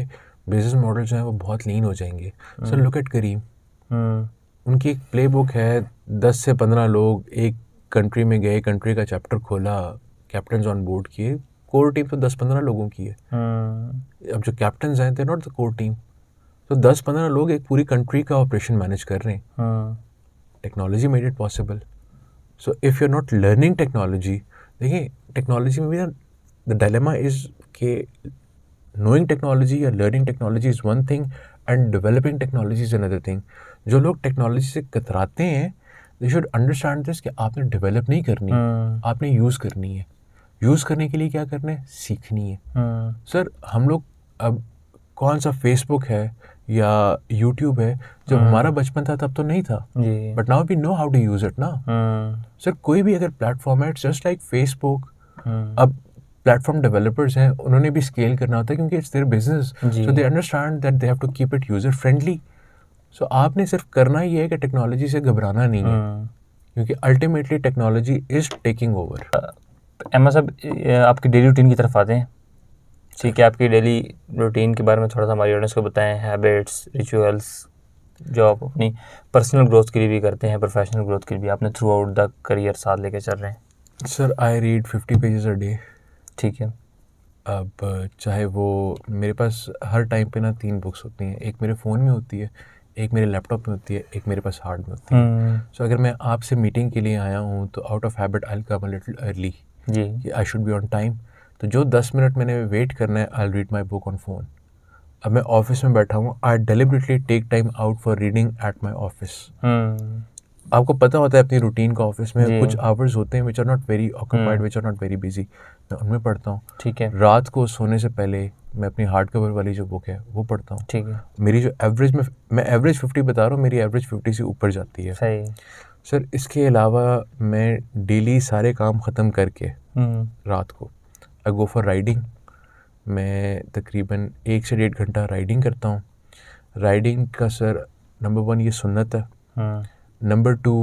बिजनेस मॉडल जो हैं वो बहुत लीन हो जाएंगे. सर लुक एट करीम, उनकी एक प्ले बुक है, 10 से 15 लोग एक कंट्री में गए, कंट्री का चैप्टर खोला, कैप्टन्स ऑन बोर्ड किए. कोर टीम तो 10-15 लोगों की है. अब जो कैप्टन्स हैं they not the core team. तो 10-15 लोग एक पूरी कंट्री का ऑपरेशन मैनेज कर रहे हैं. Technology made it possible. So if you are not learning technology, देखिए टेक्नोलॉजी में भी ना द डायलेमा इज़ के नोइंग टेक्नोलॉजी या learning technology is one thing and developing technology is another thing. जो लोग टेक्नोलॉजी से कतराते हैं दे शुड अंडरस्टैंड दिस कि आपने डेवलप नहीं करनी, आपने यूज़ करनी है. यूज़ करने के लिए क्या करना है, सीखनी है. सर हम लोग अब कौन सा फेसबुक है या यूट्यूब है, जब हमारा बचपन था तब तो नहीं था. But now we know how to use it ना. सर कोई भी अगर प्लेटफॉर्म है, इट्स जस्ट लाइक फेसबुक. अब प्लेटफॉर्म डेवलपर्स हैं, उन्होंने भी स्केल करना होता है क्योंकि it's their business, so they understand that they have to keep it user friendly. So आपने सिर्फ करना ही है कि टेक्नोलॉजी से घबराना नहीं है. क्योंकि ultimately technology is taking over. Ahmad साहब, आपकी डेली रूटीन की तरफ आते हैं। ठीक है, आपकी डेली रूटीन के बारे में थोड़ा सा हमारी ऑडियंस को बताएं, हैबिट्स, रिचुअल्स, जो आप अपनी पर्सनल ग्रोथ के लिए भी करते हैं, प्रोफेशनल ग्रोथ के लिए भी आपने थ्रू आउट द करियर साथ लेके चल रहे हैं। Sir I read 50 pages a day. ठीक है। अब चाहे वो मेरे पास हर टाइम पे ना 3 बुक्स होती हैं, एक मेरे फ़ोन में होती है, एक मेरे लैपटॉप में होती है, एक मेरे पास हार्ड में होती है। सो अगर मैं आपसे मीटिंग के लिए आया हूँ तो out of habit I will come a little early जी। कि I should be on time. तो जो 10 मिनट मैंने वेट करना है, I will read my book on phone. अब मैं ऑफिस में बैठा हूँ, I deliberately take time out for reading at my office. आपको पता होता है अपनी रूटीन का, ऑफिस में कुछ आवर्स होते हैं which are not very occupied, which are not very busy, मैं उनमें पढ़ता हूँ। ठीक है। रात को सोने से पहले मैं अपनी हार्ड कवर वाली जो बुक है वो पढ़ता हूँ। ठीक है। मेरी जो एवरेज में, मैं एवरेज 50 बता रहा हूँ, मेरी एवरेज 50 से ऊपर जाती है। सही। सर इसके अलावा मैं डेली सारे काम ख़त्म करके रात को आई गो फॉर राइडिंग। मैं तकरीबन 1 से 1.5 घंटा राइडिंग करता हूँ। राइडिंग का सर नंबर 1 ये सुन्नत है, नंबर 2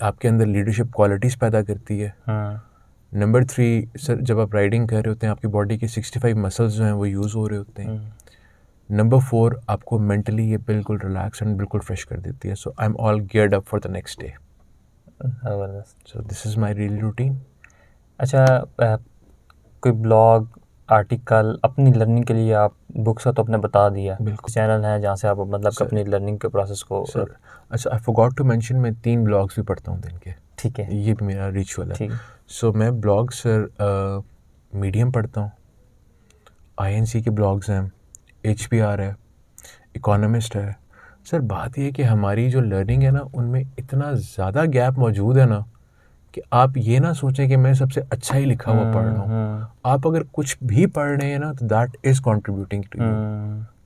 आपके अंदर लीडरशिप क्वालिटीज़ पैदा करती है, नंबर 3 सर जब आप राइडिंग कर रहे होते हैं आपकी बॉडी के 65 मसल्स जो हैं वो यूज़ हो रहे होते हैं, नंबर 4 आपको मेंटली ये बिल्कुल रिलैक्स एंड बिल्कुल फ्रेश कर देती है। So I am all geared up for the next day. ज़बरदस्त। So this is my daily routine. अच्छा, कोई ब्लॉग, आर्टिकल अपनी लर्निंग के लिए, आप बुक्स का तो आपने बता दिया, बिल्कुल। चैनल है जहाँ से आप मतलब अपनी लर्निंग के प्रोसेस को। सर अच्छा, आई फॉरगॉट टू मेंशन, मैं 3 ब्लॉग्स भी पढ़ता हूँ दिन के। ठीक है। ये भी मेरा रिचुअल है। ठीक है। सो मैं ब्लॉग सर मीडियम पढ़ता हूँ, INC के ब्लॉग्स हैं, HBR है, इकोनॉमिस्ट है। सर बात ये है कि हमारी जो लर्निंग है ना उनमें इतना ज़्यादा गैप मौजूद है ना कि आप ये ना सोचें कि मैं सबसे अच्छा ही लिखा हुआ पढ़ रहा हूँ। आप अगर कुछ भी पढ़ रहे हैं ना तो that is contributing to you.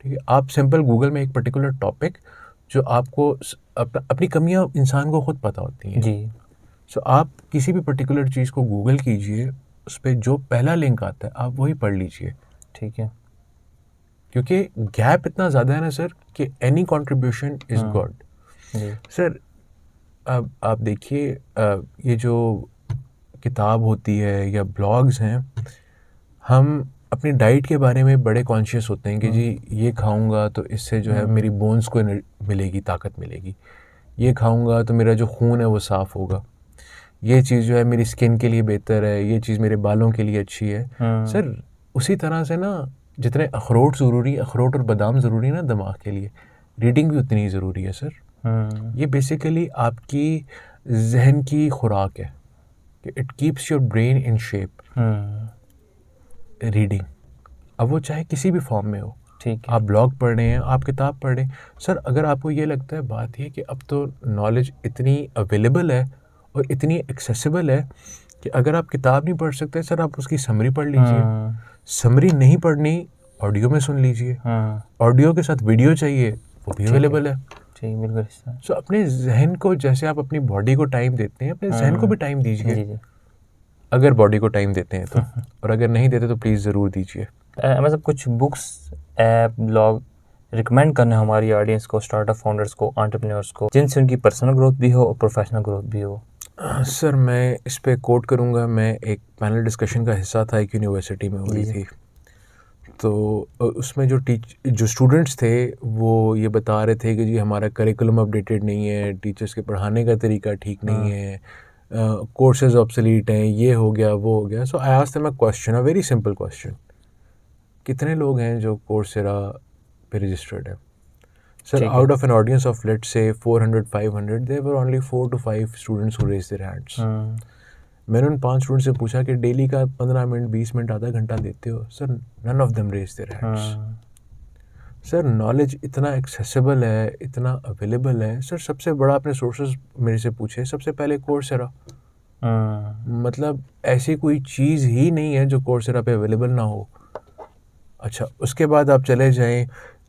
ठीक है, आप सिंपल गूगल में एक पर्टिकुलर टॉपिक जो आपको अपनी कमियां इंसान को खुद पता होती हैं जी। सो आप किसी भी पर्टिकुलर चीज़ को गूगल कीजिए, उस पर जो पहला लिंक आता है आप वही पढ़ लीजिए। ठीक है। क्योंकि गैप इतना ज़्यादा है ना सर कि any contribution is good. Sir अब आप देखिए ये जो किताब होती है या ब्लॉग्स हैं, हम अपनी डाइट के बारे में बड़े कॉन्शियस होते हैं कि जी ये खाऊंगा तो इससे जो है मेरी बोन्स को मिलेगी, ताकत मिलेगी, ये खाऊंगा तो मेरा जो खून है वो साफ़ होगा, ये चीज़ जो है मेरी स्किन के लिए बेहतर है, ये चीज़ मेरे बालों के लिए अच्छी है। सर उसी तरह से ना जितने अखरोट ज़रूरी, अखरोट और बादाम ज़रूरी ना दिमाग के लिए, रीडिंग भी उतनी ही ज़रूरी है सर। ये बेसिकली आपकी जहन की खुराक है कि it keeps your brain in shape. Reading, अब वो चाहे किसी भी फॉर्म में हो। ठीक है, आप ब्लॉग पढ़ रहे हैं, आप किताब पढ़ रहे हैं। सर अगर आपको ये लगता है, बात ये कि अब तो नॉलेज इतनी अवेलेबल है और इतनी एक्सेसिबल है कि अगर आप किताब नहीं पढ़ सकते सर आप उसकी समरी पढ़ लीजिए। समरी नहीं पढ़नी, ऑडियो में सुन लीजिए। ऑडियो के साथ वीडियो चाहिए, वो भी अवेलेबल है। ठीक, बिल्कुल। सो अपने जहन को, जैसे आप अपनी बॉडी को टाइम देते हैं, अपने जहन को भी टाइम दीजिए, अगर बॉडी को टाइम देते हैं तो। और अगर नहीं देते तो प्लीज़ ज़रूर दीजिए। मतलब कुछ बुक्स, ऐप, ब्लॉग रिकमेंड करने हमारी ऑडियंस को, स्टार्टअप फाउंडर्स को, एंटरप्रेन्योर्स को, जिनसे उनकी पर्सनल ग्रोथ भी हो और प्रोफेशनल ग्रोथ भी हो। सर मैं इस पे कोट करूँगा, मैं एक पैनल डिस्कशन का हिस्सा था, एक यूनिवर्सिटी में हो रही थी, तो उसमें जो स्टूडेंट्स थे वो ये बता रहे थे कि जी हमारा करिकुलम अपडेटेड नहीं है, टीचर्स के पढ़ाने का तरीका ठीक नहीं है, कोर्सेज ऑब्सोलीट हैं, ये हो गया वो हो गया। So I asked them a question, a very simple question, कितने लोग हैं जो कोर्सेरा पे रजिस्टर्ड है? Sir out of an audience of let's say 400-500 there were only 4 to 5 students who raised their hands. मैंने उन 5 स्टूडेंट्स से पूछा कि डेली का 15 मिनट, 20 मिनट, आधा घंटा देते हो? Sir none of them raised their hands. Sir knowledge इतना एक्सेसिबल है, इतना अवेलेबल है। सर सबसे बड़ा आपने सोर्सेज मेरे से पूछे, सबसे पहले कोर्सेरा। मतलब ऐसी कोई चीज़ ही नहीं है जो कोर्सेरा पे अवेलेबल ना हो। अच्छा, उसके बाद आप चले जाएं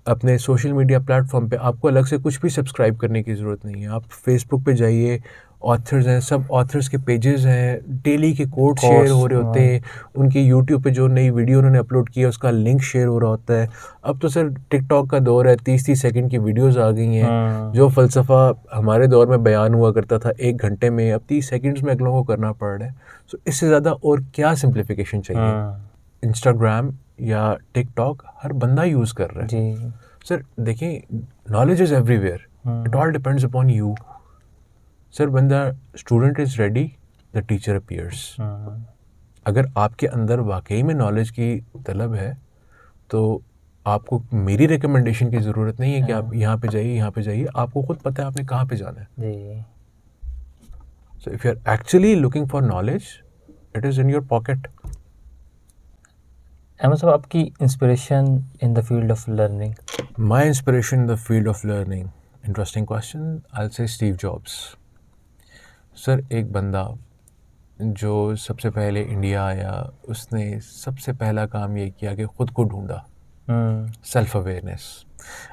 अपने सोशल मीडिया प्लेटफॉर्म पे, आपको अलग से कुछ भी सब्सक्राइब करने की ज़रूरत नहीं है। आप फेसबुक पे जाइए ऑथर्स हैं, सब ऑथर्स के पेजेस हैं, डेली के कोट शेयर हो रहे होते हैं, उनकी यूट्यूब पे जो नई वीडियो उन्होंने अपलोड की है उसका लिंक शेयर हो रहा होता है। अब तो सर टिकटॉक का दौर है, 30-30 सेकंड की वीडियोस आ गई हैं। जो फ़लसफ़ा हमारे दौर में बयान हुआ करता था 1 घंटे में, अब 30 सेकंड्स में अगलों को करना पड़ रहा है। सो इससे ज़्यादा और क्या सिंप्लीफिकेशन चाहिए? इंस्टाग्राम या टिकटॉक हर बंदा यूज़ कर रहा है जी। सर। देखिए, knowledge is everywhere, it all depends upon you sir. बंदा student is ready, the teacher appears. अगर आपके अंदर वाकई में नॉलेज की तलब है तो आपको मेरी रिकमेंडेशन की ज़रूरत नहीं है कि आप यहाँ पे जाइए, यहाँ पे जाइए। आपको खुद पता है आपने कहाँ पे जाना है जी। So if you are actually looking for knowledge, it is in your pocket. Ahmed साहब, आपकी inspiration in the field of learning? My inspiration in the field of learning, interesting question. I will say Steve Jobs. Sir, एक बंदा जो सबसे पहले India आया, उसने सबसे पहला काम ये किया कि ख़ुद को ढूंढा, सेल्फ अवेयरनेस।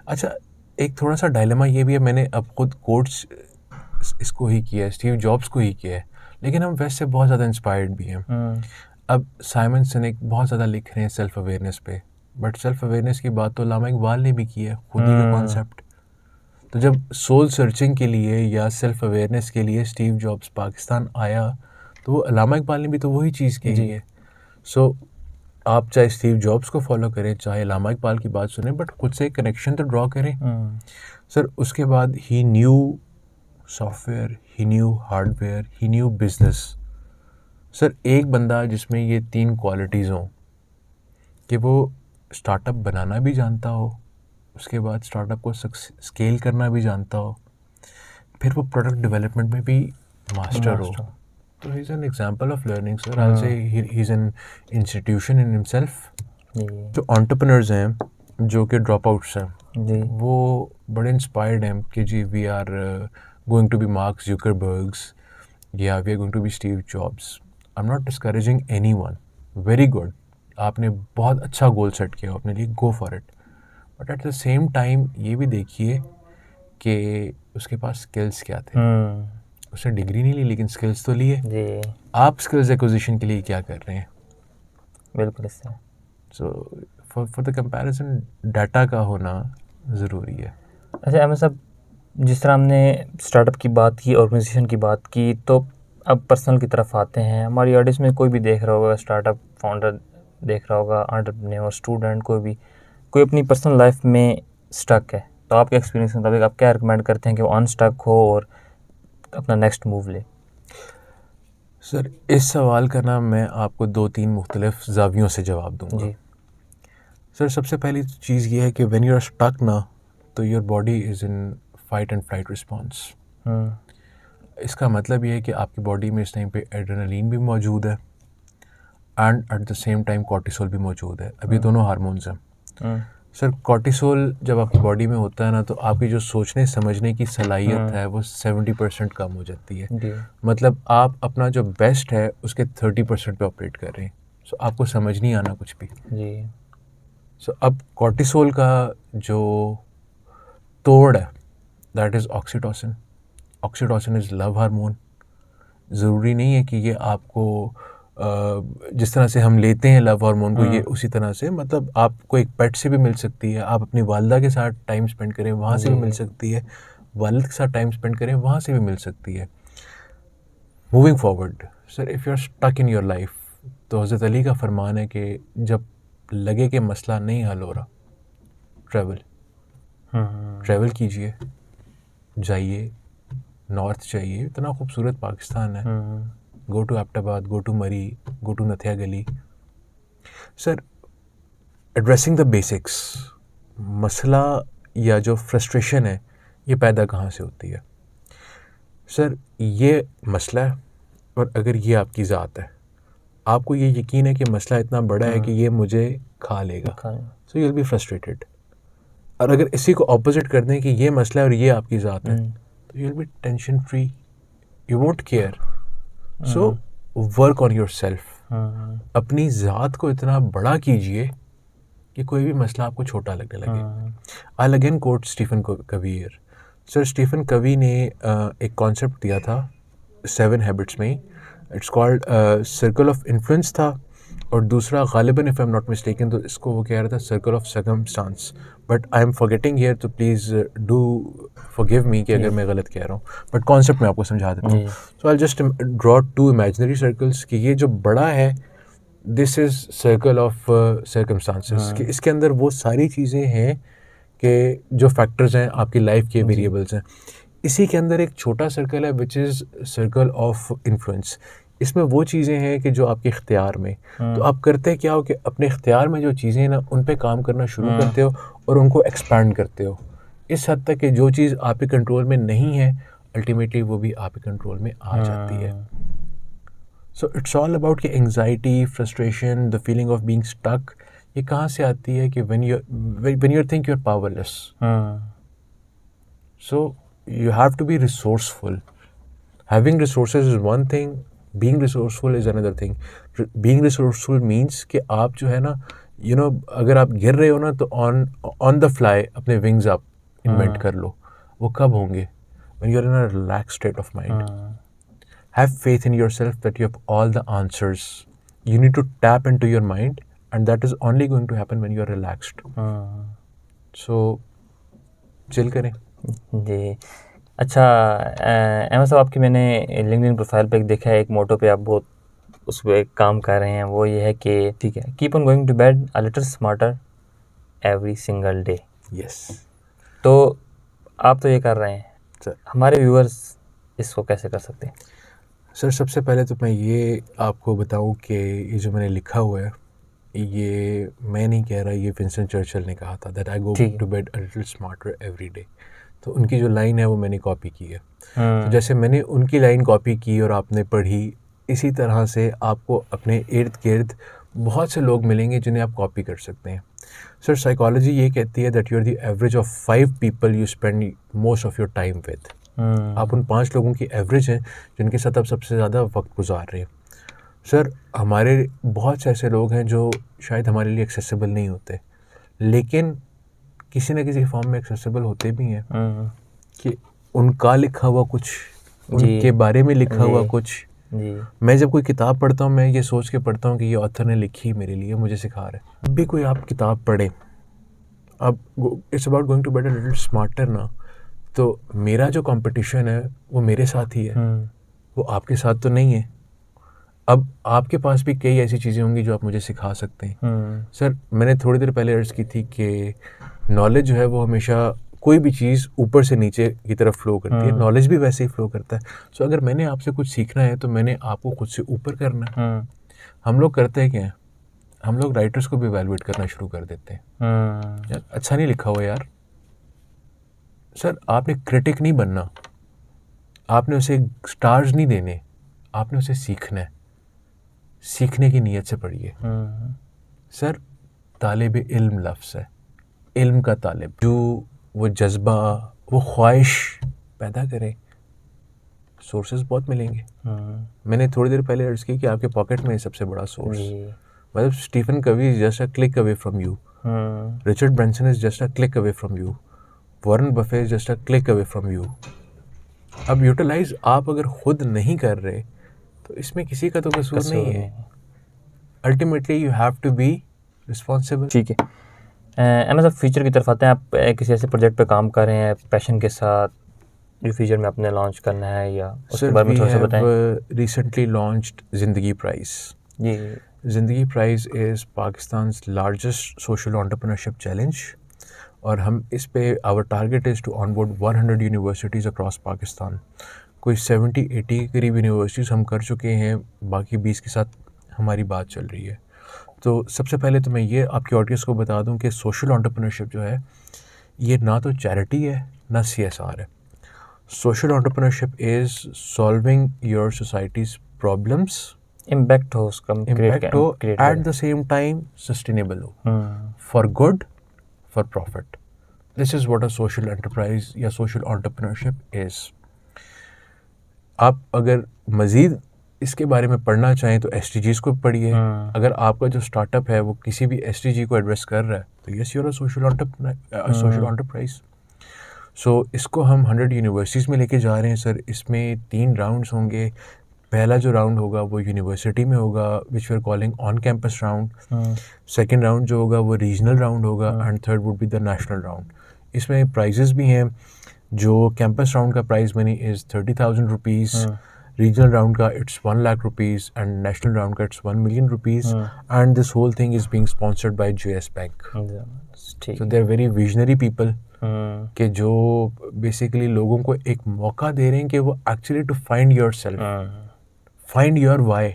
अच्छा, एक थोड़ा सा डायलेमा ये भी है, मैंने अब खुद कोट्स इसको ही किया है, स्टीव जॉब्स को ही किया है, लेकिन हम वैसे बहुत ज़्यादा इंस्पायर्ड भी हैं। अब साइमन सिनेक बहुत ज़्यादा लिख रहे हैं सेल्फ अवेयरनेस पे, बट सेल्फ अवेयरनेस की बात तो अल्लामा इकबाल ने भी की है, खुद ही का कॉन्सेप्ट। तो जब सोल सर्चिंग के लिए या सेल्फ अवेयरनेस के लिए स्टीव जॉब्स पाकिस्तान आया तो वो अल्लामा इकबाल ने भी तो वही चीज़ की है। सो आप चाहे स्टीव जॉब्स को फॉलो करें, चाहे अल्लामा इकबाल की बात सुने, बट खुद से कनेक्शन तो ड्रॉ करें। सर, उसके बाद ही न्यू सॉफ्टवेयर, ही न्यू हार्डवेयर, ही न्यू बिजनेस। सर, एक बंदा जिसमें ये 3 क्वालिटीज़ हों कि वो स्टार्टअप बनाना भी जानता हो, उसके बाद स्टार्टअप को स्केल करना भी जानता हो, फिर वो प्रोडक्ट डेवलपमेंट में भी मास्टर हो, तो he is an example of learning sir. I say he is an institution in himself. जो एंटरप्रेन्योर्स हैं जो कि ड्रॉप आउट्स हैं, वो बड़े इंस्पायर्ड हैं कि जी we are going to be Mark Zuckerbergs या we are going to be Steve Jobs. I am not discouraging anyone, very good, आपने बहुत अच्छा गोल सेट किया अपने लिए, go for it. But at the same time ये भी देखिए कि उसके पास स्किल्स क्या थे। उसने डिग्री नहीं ली लेकिन स्किल्स तो लिए। आप स्किल्स एक्विजिशन के लिए क्या कर रहे हैं? बिल्कुल। So for the comparison data का होना ज़रूरी है। अच्छा अहमद साहब, जिस तरह हमने स्टार्टअप की बात की, ऑर्गेनाइजेशन की बात की, तो अब पर्सनल की तरफ आते हैं। हमारी ऑडियंस में कोई भी देख रहा होगा, स्टार्टअप फाउंडर देख रहा होगा, एंटरप्रेन्योर, स्टूडेंट, कोई अपनी पर्सनल लाइफ में स्टक है, तो आपके एक्सपीरियंस के मुताबिक आप क्या रिकमेंड करते हैं कि वो अनस्टक हो और अपना नेक्स्ट मूव ले? सर, इस सवाल का ना मैं आपको 2-3 मुख्तलिफ ज़ावियों से जवाब दूंगा। सर, सबसे पहली चीज़ ये है कि व्हेन यू आर स्टक ना, तो your body is in fight and flight response. इसका मतलब ये है कि आपकी बॉडी में इस टाइम पे एड्रेनलिन भी मौजूद है and eight the same time cortisol भी मौजूद है। अभी दोनों हार्मोन्स हैं। सर, कॉर्टिसोल जब आपकी बॉडी में होता है ना, तो आपकी जो सोचने समझने की सलाहियत है वो 70% कम हो जाती है। मतलब आप अपना जो बेस्ट है उसके 30% पे ऑपरेट कर रहे हैं। सो आपको समझ नहीं आना कुछ भी। सो अब कॉर्टिसोल का जो तोड़ है, that is oxytocin. Oxytocin is love hormone. ज़रूरी नहीं है कि ये आपको जिस तरह से हम लेते हैं लव हार्मोन को, ये उसी तरह से, मतलब आपको एक पेट से भी मिल सकती है, आप अपनी वालदा के साथ टाइम स्पेंड करें वहाँ से भी मिल सकती है, वालिद के साथ टाइम स्पेंड करें वहाँ से भी मिल सकती है। Moving forward sir, if you are stuck in your life, तो हज़रत अली का फरमान है कि जब लगे कि मसला नहीं हल हो रहा, ट्रैवल कीजिए, जाइए, नॉर्थ जाइए, इतना खूबसूरत पाकिस्तान है। Go to Abbottabad, go to Murree, go to नथिया गली। सर, एड्रेसिंग द बेसिक्स, मसला या जो फ्रस्ट्रेशन है ये पैदा कहाँ से होती है? सर, ये मसला है और अगर ये आपकी ज़ात है, आपको ये यकीन है कि मसला इतना बड़ा है कि ये मुझे खा लेगा, सो यू विल बी फ्रस्ट्रेटेड। और अगर इसी को ऑपोजिट कर दें कि ये मसला है और ये आपकी ज़ात है, तो you will be tension free, you won't care. So work on your self. अपनी ज़ात को इतना बड़ा कीजिए कि कोई भी मसला आपको छोटा लगने लगे। I again quote Stephen Covey. Sir, Stephen Covey ने एक कॉन्सेप्ट दिया था 7 हैबिट्स में ही, it's called circle of influence था, और दूसरा गालिबन if I am not mistaken तो इसको वो कह रहा था circle of circumstance, but I am forgetting here, तो प्लीज़ डू फॉरगिव मी कि अगर मैं गलत कह रहा हूँ, बट कॉन्सेप्ट मैं आपको समझा देता हूँ. So I just draw 2 imaginary circles कि ये जो बड़ा है this is circle of circumstances, कि इसके अंदर वो सारी चीज़ें हैं कि जो फैक्टर्स हैं आपकी लाइफ के, वेरिएबल्स हैं. इसी के अंदर एक छोटा सर्कल है which is circle of influence. इसमें वो चीज़ें हैं कि जो आपके इख्तियार में, तो आप करते क्या हो कि अपने इख्तियार में जो चीज़ें हैं ना उन पे काम करना शुरू करते हो और उनको एक्सपैंड करते हो इस हद तक कि जो चीज़ आपके कंट्रोल में नहीं है अल्टीमेटली वो भी आपके कंट्रोल में आ जाती है. सो इट्स ऑल अबाउट कि anxiety, frustration, the feeling of being stuck, ये कहाँ से आती है कि when you think you are powerless. So you have to be resourceful. Having resources is one thing, being resourceful is another thing. Being resourceful means कि आप जो है ना अगर आप गिर रहे हो ना तो on the fly अपने wings आप invent कर लो. वो कब होंगे? When you're in a relaxed state of mind. Have faith in yourself that you have all the answers. You need to tap into your mind and that is only going to happen when you're relaxed. So chill करें. जी. अच्छा, अहमद साहब आपकी मैंने LinkedIn profile पे देखा है, एक मोटो पे आप बहुत उस पर काम कर रहे हैं, वो ये है कि ठीक है, keep on going to bed a little smarter every single day. Yes. तो आप तो ये कर रहे हैं सर, हमारे व्यूअर्स इसको कैसे कर सकते हैं? सर सबसे पहले तो मैं ये आपको बताऊं कि ये जो मैंने लिखा हुआ है ये मैं नहीं कह रहा, ये विंस्टन चर्चिल ने कहा था that I go to bed a little smarter every day. तो उनकी जो लाइन है वो मैंने कॉपी की है. तो जैसे मैंने उनकी लाइन कॉपी की और आपने पढ़ी, इसी तरह से आपको अपने इर्द गिर्द बहुत से लोग मिलेंगे जिन्हें आप कॉपी कर सकते हैं. सर साइकोलॉजी ये कहती है that you are the average of 5 people you spend most of your time with. आप उन 5 लोगों की एवरेज हैं जिनके साथ आप सबसे ज़्यादा वक्त गुजार रहे हैं. सर हमारे बहुत से ऐसे लोग हैं जो शायद हमारे लिए एक्सेसिबल नहीं होते, लेकिन किसी न किसी फॉर्म में एक्सेसिबल होते भी हैं कि उनका लिखा हुआ कुछ, उनके बारे में लिखा हुआ कुछ. मैं जब कोई किताब पढ़ता हूँ मैं ये सोच के पढ़ता हूँ कि ये ऑथर ने लिखी मेरे लिए, मुझे सिखा रहा है. अब भी कोई आप किताब पढ़ें, अब it's about going to bed a little smarter ना, तो मेरा जो कंपटीशन है वो मेरे साथ ही है, वो आपके साथ तो नहीं है. अब आपके पास भी कई ऐसी चीज़ें होंगी जो आप मुझे सिखा सकते हैं. सर मैंने थोड़ी देर पहले अर्ज़ की थी कि नॉलेज जो है वो हमेशा कोई भी चीज़ ऊपर से नीचे की तरफ फ्लो करती है, नॉलेज भी वैसे ही फ्लो करता है. सो अगर मैंने आपसे कुछ सीखना है तो मैंने आपको खुद से ऊपर करना है. हम लोग करते हैं क्या है, हम लोग राइटर्स को भी इवैल्यूएट करना शुरू कर देते हैं. यार अच्छा नहीं लिखा हुआ यार. सर आपने क्रिटिक नहीं बनना, आपने उसे स्टार्स नहीं देने, आपने उसे सीखना है. सीखने की नीयत से पढ़िए. सर तालिब इल्म लफ्ज़ है, इल्म का तालिब, जो वो जज्बा, वो ख्वाहिश पैदा करे, सोर्सेज बहुत मिलेंगे. मैंने थोड़ी देर पहले अर्ज़ की कि आपके पॉकेट में सबसे बड़ा सोर्स, मतलब स्टीफन कवी is just a click away from you, Richard Branson is just a click away from you, Warren Buffett is just a click away from you. अब यूटिलाइज आप अगर खुद नहीं कर रहे तो इसमें किसी का तो कसूर नहीं है. Ultimately you have to be responsible. ठीक है. अहमद साहब फ्यूचर की तरफ आते हैं. आप किसी ऐसे प्रोजेक्ट पे काम कर रहे हैं पैशन के साथ जो फ्यूचर में आपने लॉन्च करना है, या उसके बारे में थोड़ा सा बताएं. Recently launched Zindagi Prize. जी. Zindagi Prize is Pakistan's largest social entrepreneurship challenge, और हम इस पे our target is to onboard 100 universities across Pakistan. कोई 70-80 के करीब यूनिवर्सिटीज़ हम कर चुके हैं, बाकी 20 के साथ हमारी बात चल रही है. तो सबसे पहले तो मैं ये आपके ऑडियंस को बता दूं कि सोशल एंटरप्रेन्योरशिप जो है ये ना तो चैरिटी है ना CSR है. Social entrepreneurship is solving your society's problems, impact हो at the same time sustainable हो, for good, for profit. This is what a social enterprise या सोशल एंटरप्रेन्योरशिप इज़. आप अगर मज़ीद इसके बारे में पढ़ना चाहें तो SDGs को पढ़िए. अगर आपका जो स्टार्टअप है वो किसी भी SDG को एड्रेस कर रहा है तो yes you are a social enterprise. So इसको हम 100 यूनिवर्सिटीज़ में लेके जा रहे हैं सर। इसमें 3 राउंड्स होंगे। पहला जो राउंड होगा वो यूनिवर्सिटी में होगा, which we are calling on campus round. Second round जो होगा वो रीजनल राउंड होगा, and third would be the national round. इसमें प्राइजेस भी हैं। जो कैंपस राउंड का prize money is 30,000 rupees, regional round का it's 1 lakh rupees, and national round का it's 1 million rupees, and this whole thing is being sponsored by JS bank. So they are very visionary people कि जो basically लोगों को एक मौका दे रहे हैं कि वो actually to find yourself, find your why,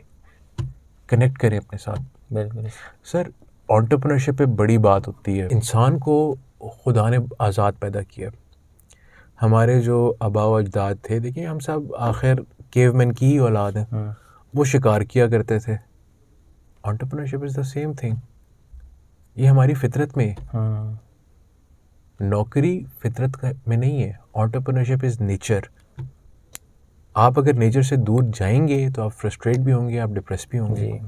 connect करें अपने साथ। बिल्कुल सर एंटरप्रेन्योरशिप पे बड़ी बात होती है। इंसान को खुदा ने आज़ाद पैदा किया। हमारे जो आबा व अजदाद थे, देखिए हम सब आखिर केवमैन की ही औलाद हैं, वो शिकार किया करते थे। Entrepreneurship is the same thing, ये हमारी फितरत में है। नौकरी फितरत में नहीं है, एंटरप्रेन्योरशिप इज़ नेचर। आप अगर नेचर से दूर जाएंगे तो आप फ्रस्ट्रेट भी होंगे, आप डिप्रेस भी होंगे।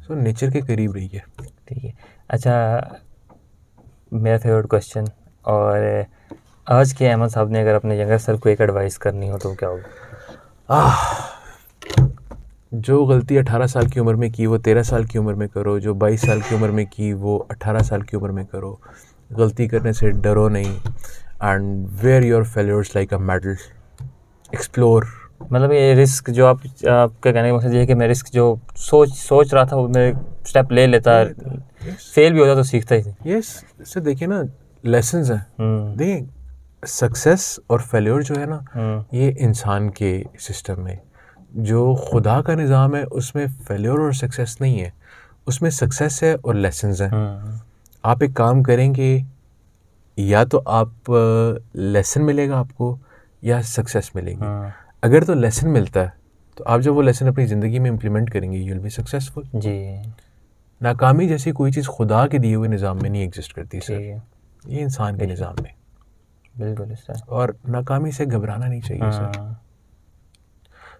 सो नेचर के करीब रहिए। ठीक है। अच्छा, मेरा फेवरेट क्वेश्चन, और आज के अहमद साहब ने अगर अपने यंगर सेल्फ को एक एडवाइस करनी हो तो क्या होगा? जो गलती 18 साल की उम्र में की वो 13 साल की उम्र में करो, जो 22 साल की उम्र में की वो 18 साल की उम्र में करो। गलती करने से डरो नहीं, and wear your failures like a medal, explore. मतलब ये रिस्क जो आपका कहने का मकसद ये है कि मैं रिस्क जो सोच रहा था वो मैं स्टेप ले लेता, फेल भी होता तो सीखता ही। यस सर, देखिए ना, लेसन्स हैं। देखिए सक्सेस और फेलियर जो है ना, ये इंसान के सिस्टम में, जो खुदा का निज़ाम है उसमें फेलियर और सक्सेस नहीं है, उसमें सक्सेस है और लेसन्स हैं। आप एक काम करेंगे, या तो आप लेसन मिलेगा आपको या सक्सेस मिलेगी। अगर तो लेसन मिलता है तो आप जब वो लेसन अपनी ज़िंदगी में इम्प्लीमेंट करेंगे, यू विल बी सक्सेसफुल जी। नाकामी जैसी कोई चीज़ खुदा के दिए हुए निज़ाम में नहीं एग्जिस्ट करती सर, ये इंसान के निज़ाम में। बिल्कुल सर। और नाकामी से घबराना नहीं चाहिए सर।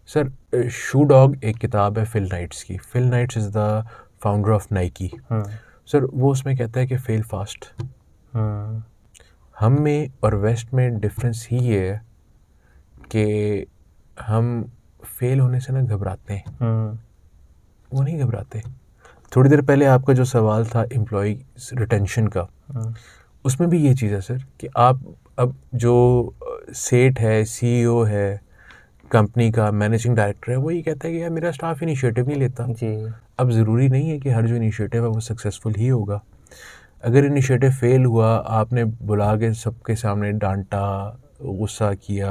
सर शू डॉग एक किताब है फिल नाइट्स की। Phil Knights is the founder of Nike. Sir वो उसमें कहता है कि फेल फास्ट। हम में और वेस्ट में डिफरेंस ही ये है कि हम फेल होने से ना घबराते हैं, वो नहीं घबराते। थोड़ी देर पहले आपका जो सवाल था एम्प्लॉय रिटेंशन का, उसमें भी ये चीज़ है सर कि आप अब जो सेठ है, CEO है कंपनी का, मैनेजिंग डायरेक्टर है, वो ये कहता है कि यार मेरा स्टाफ इनिशिएटिव नहीं लेता जी। अब ज़रूरी नहीं है कि हर जो इनिशिएटिव है वो सक्सेसफुल ही होगा। अगर इनिशिएटिव फेल हुआ, आपने बुला के सबके सामने डांटा, गुस्सा किया,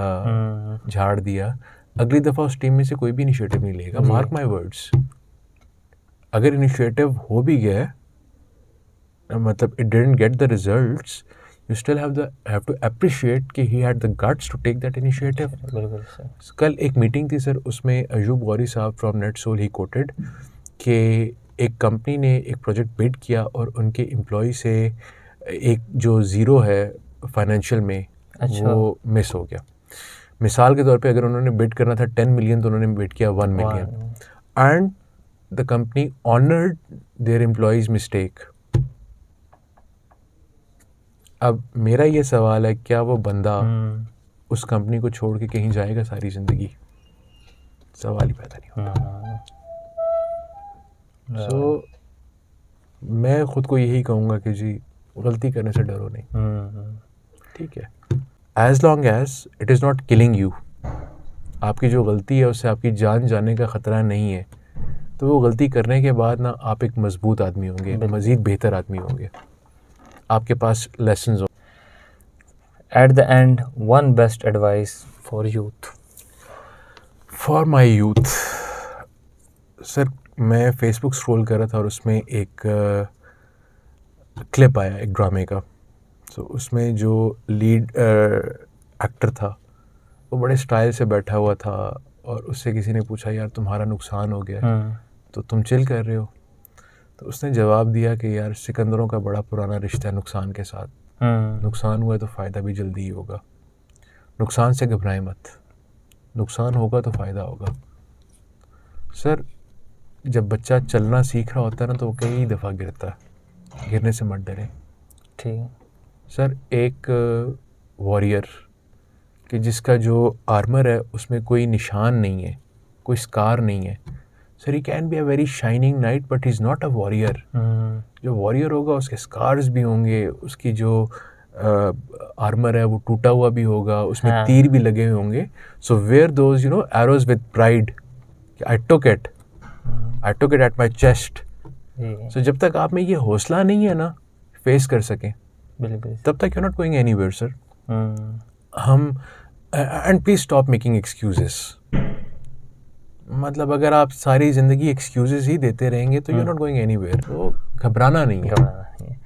झाड़ दिया, अगली दफ़ा उस टीम में से कोई भी इनिशिएटिव नहीं लेगा। Mark my words. अगर इनिशिएटिव हो भी गया, मतलब it didn't get the results, you still have to appreciate कि he had the guts to take that initiative। बिल्कुल सर। कल एक मीटिंग थी सर, उसमें अयूब गौरी साहब फ्रॉम नेटसोल ही कोटेड कि एक कंपनी ने एक प्रोजेक्ट बिड किया और उनके एम्प्लॉय से एक जो ज़ीरो है फाइनेंशियल में, वो मिस हो गया। मिसाल के तौर पे अगर उन्होंने बिड करना था 10 मिलियन तो उन्होंने बिड किया 1 million, and the company honoured there employees mistake. अब मेरा ये सवाल है, क्या वो बंदा उस कंपनी को छोड़ के कहीं जाएगा सारी ज़िंदगी? सवाल ही पैदा नहीं होता। सो मैं ख़ुद को यही कहूँगा कि जी गलती करने से डरो नहीं, ठीक है, as long as it is not killing you. आपकी जो गलती है उससे आपकी जान जाने का ख़तरा नहीं है, तो वो गलती करने के बाद ना आप एक मजबूत आदमी होंगे, मज़ीद बेहतर आदमी होंगे, आपके पास लेसन्स हो। At the and, one best advice for youth. For my youth sir, मैं फेसबुक स्क्रॉल कर रहा था और उसमें एक क्लिप आया एक ड्रामे का। तो उसमें जो लीड एक्टर था वो बड़े स्टाइल से बैठा हुआ था, और उससे किसी ने पूछा यार तुम्हारा नुकसान हो गया तो तुम चिल कर रहे हो? तो उसने जवाब दिया कि यार सिकंदरों का बड़ा पुराना रिश्ता है नुकसान के साथ, नुकसान हुआ तो फ़ायदा भी जल्दी ही होगा, नुकसान से घबराएं मत, नुकसान होगा तो फ़ायदा होगा। सर जब बच्चा चलना सीख रहा होता है ना तो वो कई दफ़ा गिरता है, गिरने से मत डरें, ठीक है सर। एक वॉरियर कि जिसका जो आर्मर है उसमें कोई निशान नहीं है, कोई स्कार नहीं है. Sir he can be a very shining night but he is not a warrior. जो वॉरियर होगा उसके स्कार्स भी होंगे, उसकी जो आर्मर है वो टूटा हुआ भी होगा, उसमें तीर भी लगे हुए होंगे. So wear those arrows with pride. I took it at my chest. So जब तक आप में ये हौसला नहीं है ना फेस कर सकें, तब तक you not going anywhere sir. हम and please stop making excuses. मतलब अगर आप सारी ज़िंदगी एक्सक्यूजेस ही देते रहेंगे तो यू नॉट गोइंग एनीवेयर. तो घबराना नहीं है.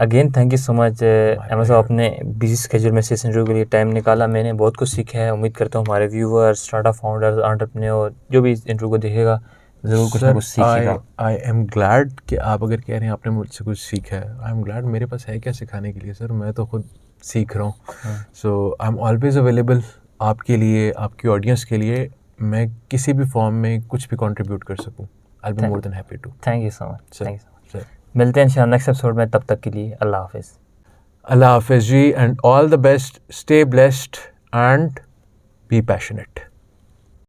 Again thank you so much Ahmad sahab, आपने बिजी स्केड्यूल में इस इंटरव्यू के लिए टाइम निकाला. मैंने बहुत कुछ सीखा है. उम्मीद करता हूँ हमारे व्यूअर्स, स्टार्टअप फाउंडर्स, एंटरप्रेन्योर जो भी इस इंटरव्यू को देखेगा ज़रूर कुछ ना कुछ सीखेगा. आई एम ग्लैड कि आप अगर कह रहे हैं आपने मुझसे कुछ सीखा है. I am glad. मेरे पास है क्या सिखाने के लिए सर, मैं तो खुद सीख रहा हूँ. So I am always available आपके लिए, आपकी ऑडियंस के लिए. मैं किसी भी फॉर्म में कुछ भी कंट्रीब्यूट कर सकूं. I will be more than happy to. Thank you so much. Thank you so much. मिलते हैं इंशाल्लाह नेक्स्ट एपिसोड में. तब तक के लिए अल्लाह हाफिज़. अल्लाह हाफिज़ जी, and all the best. Stay blessed and be passionate.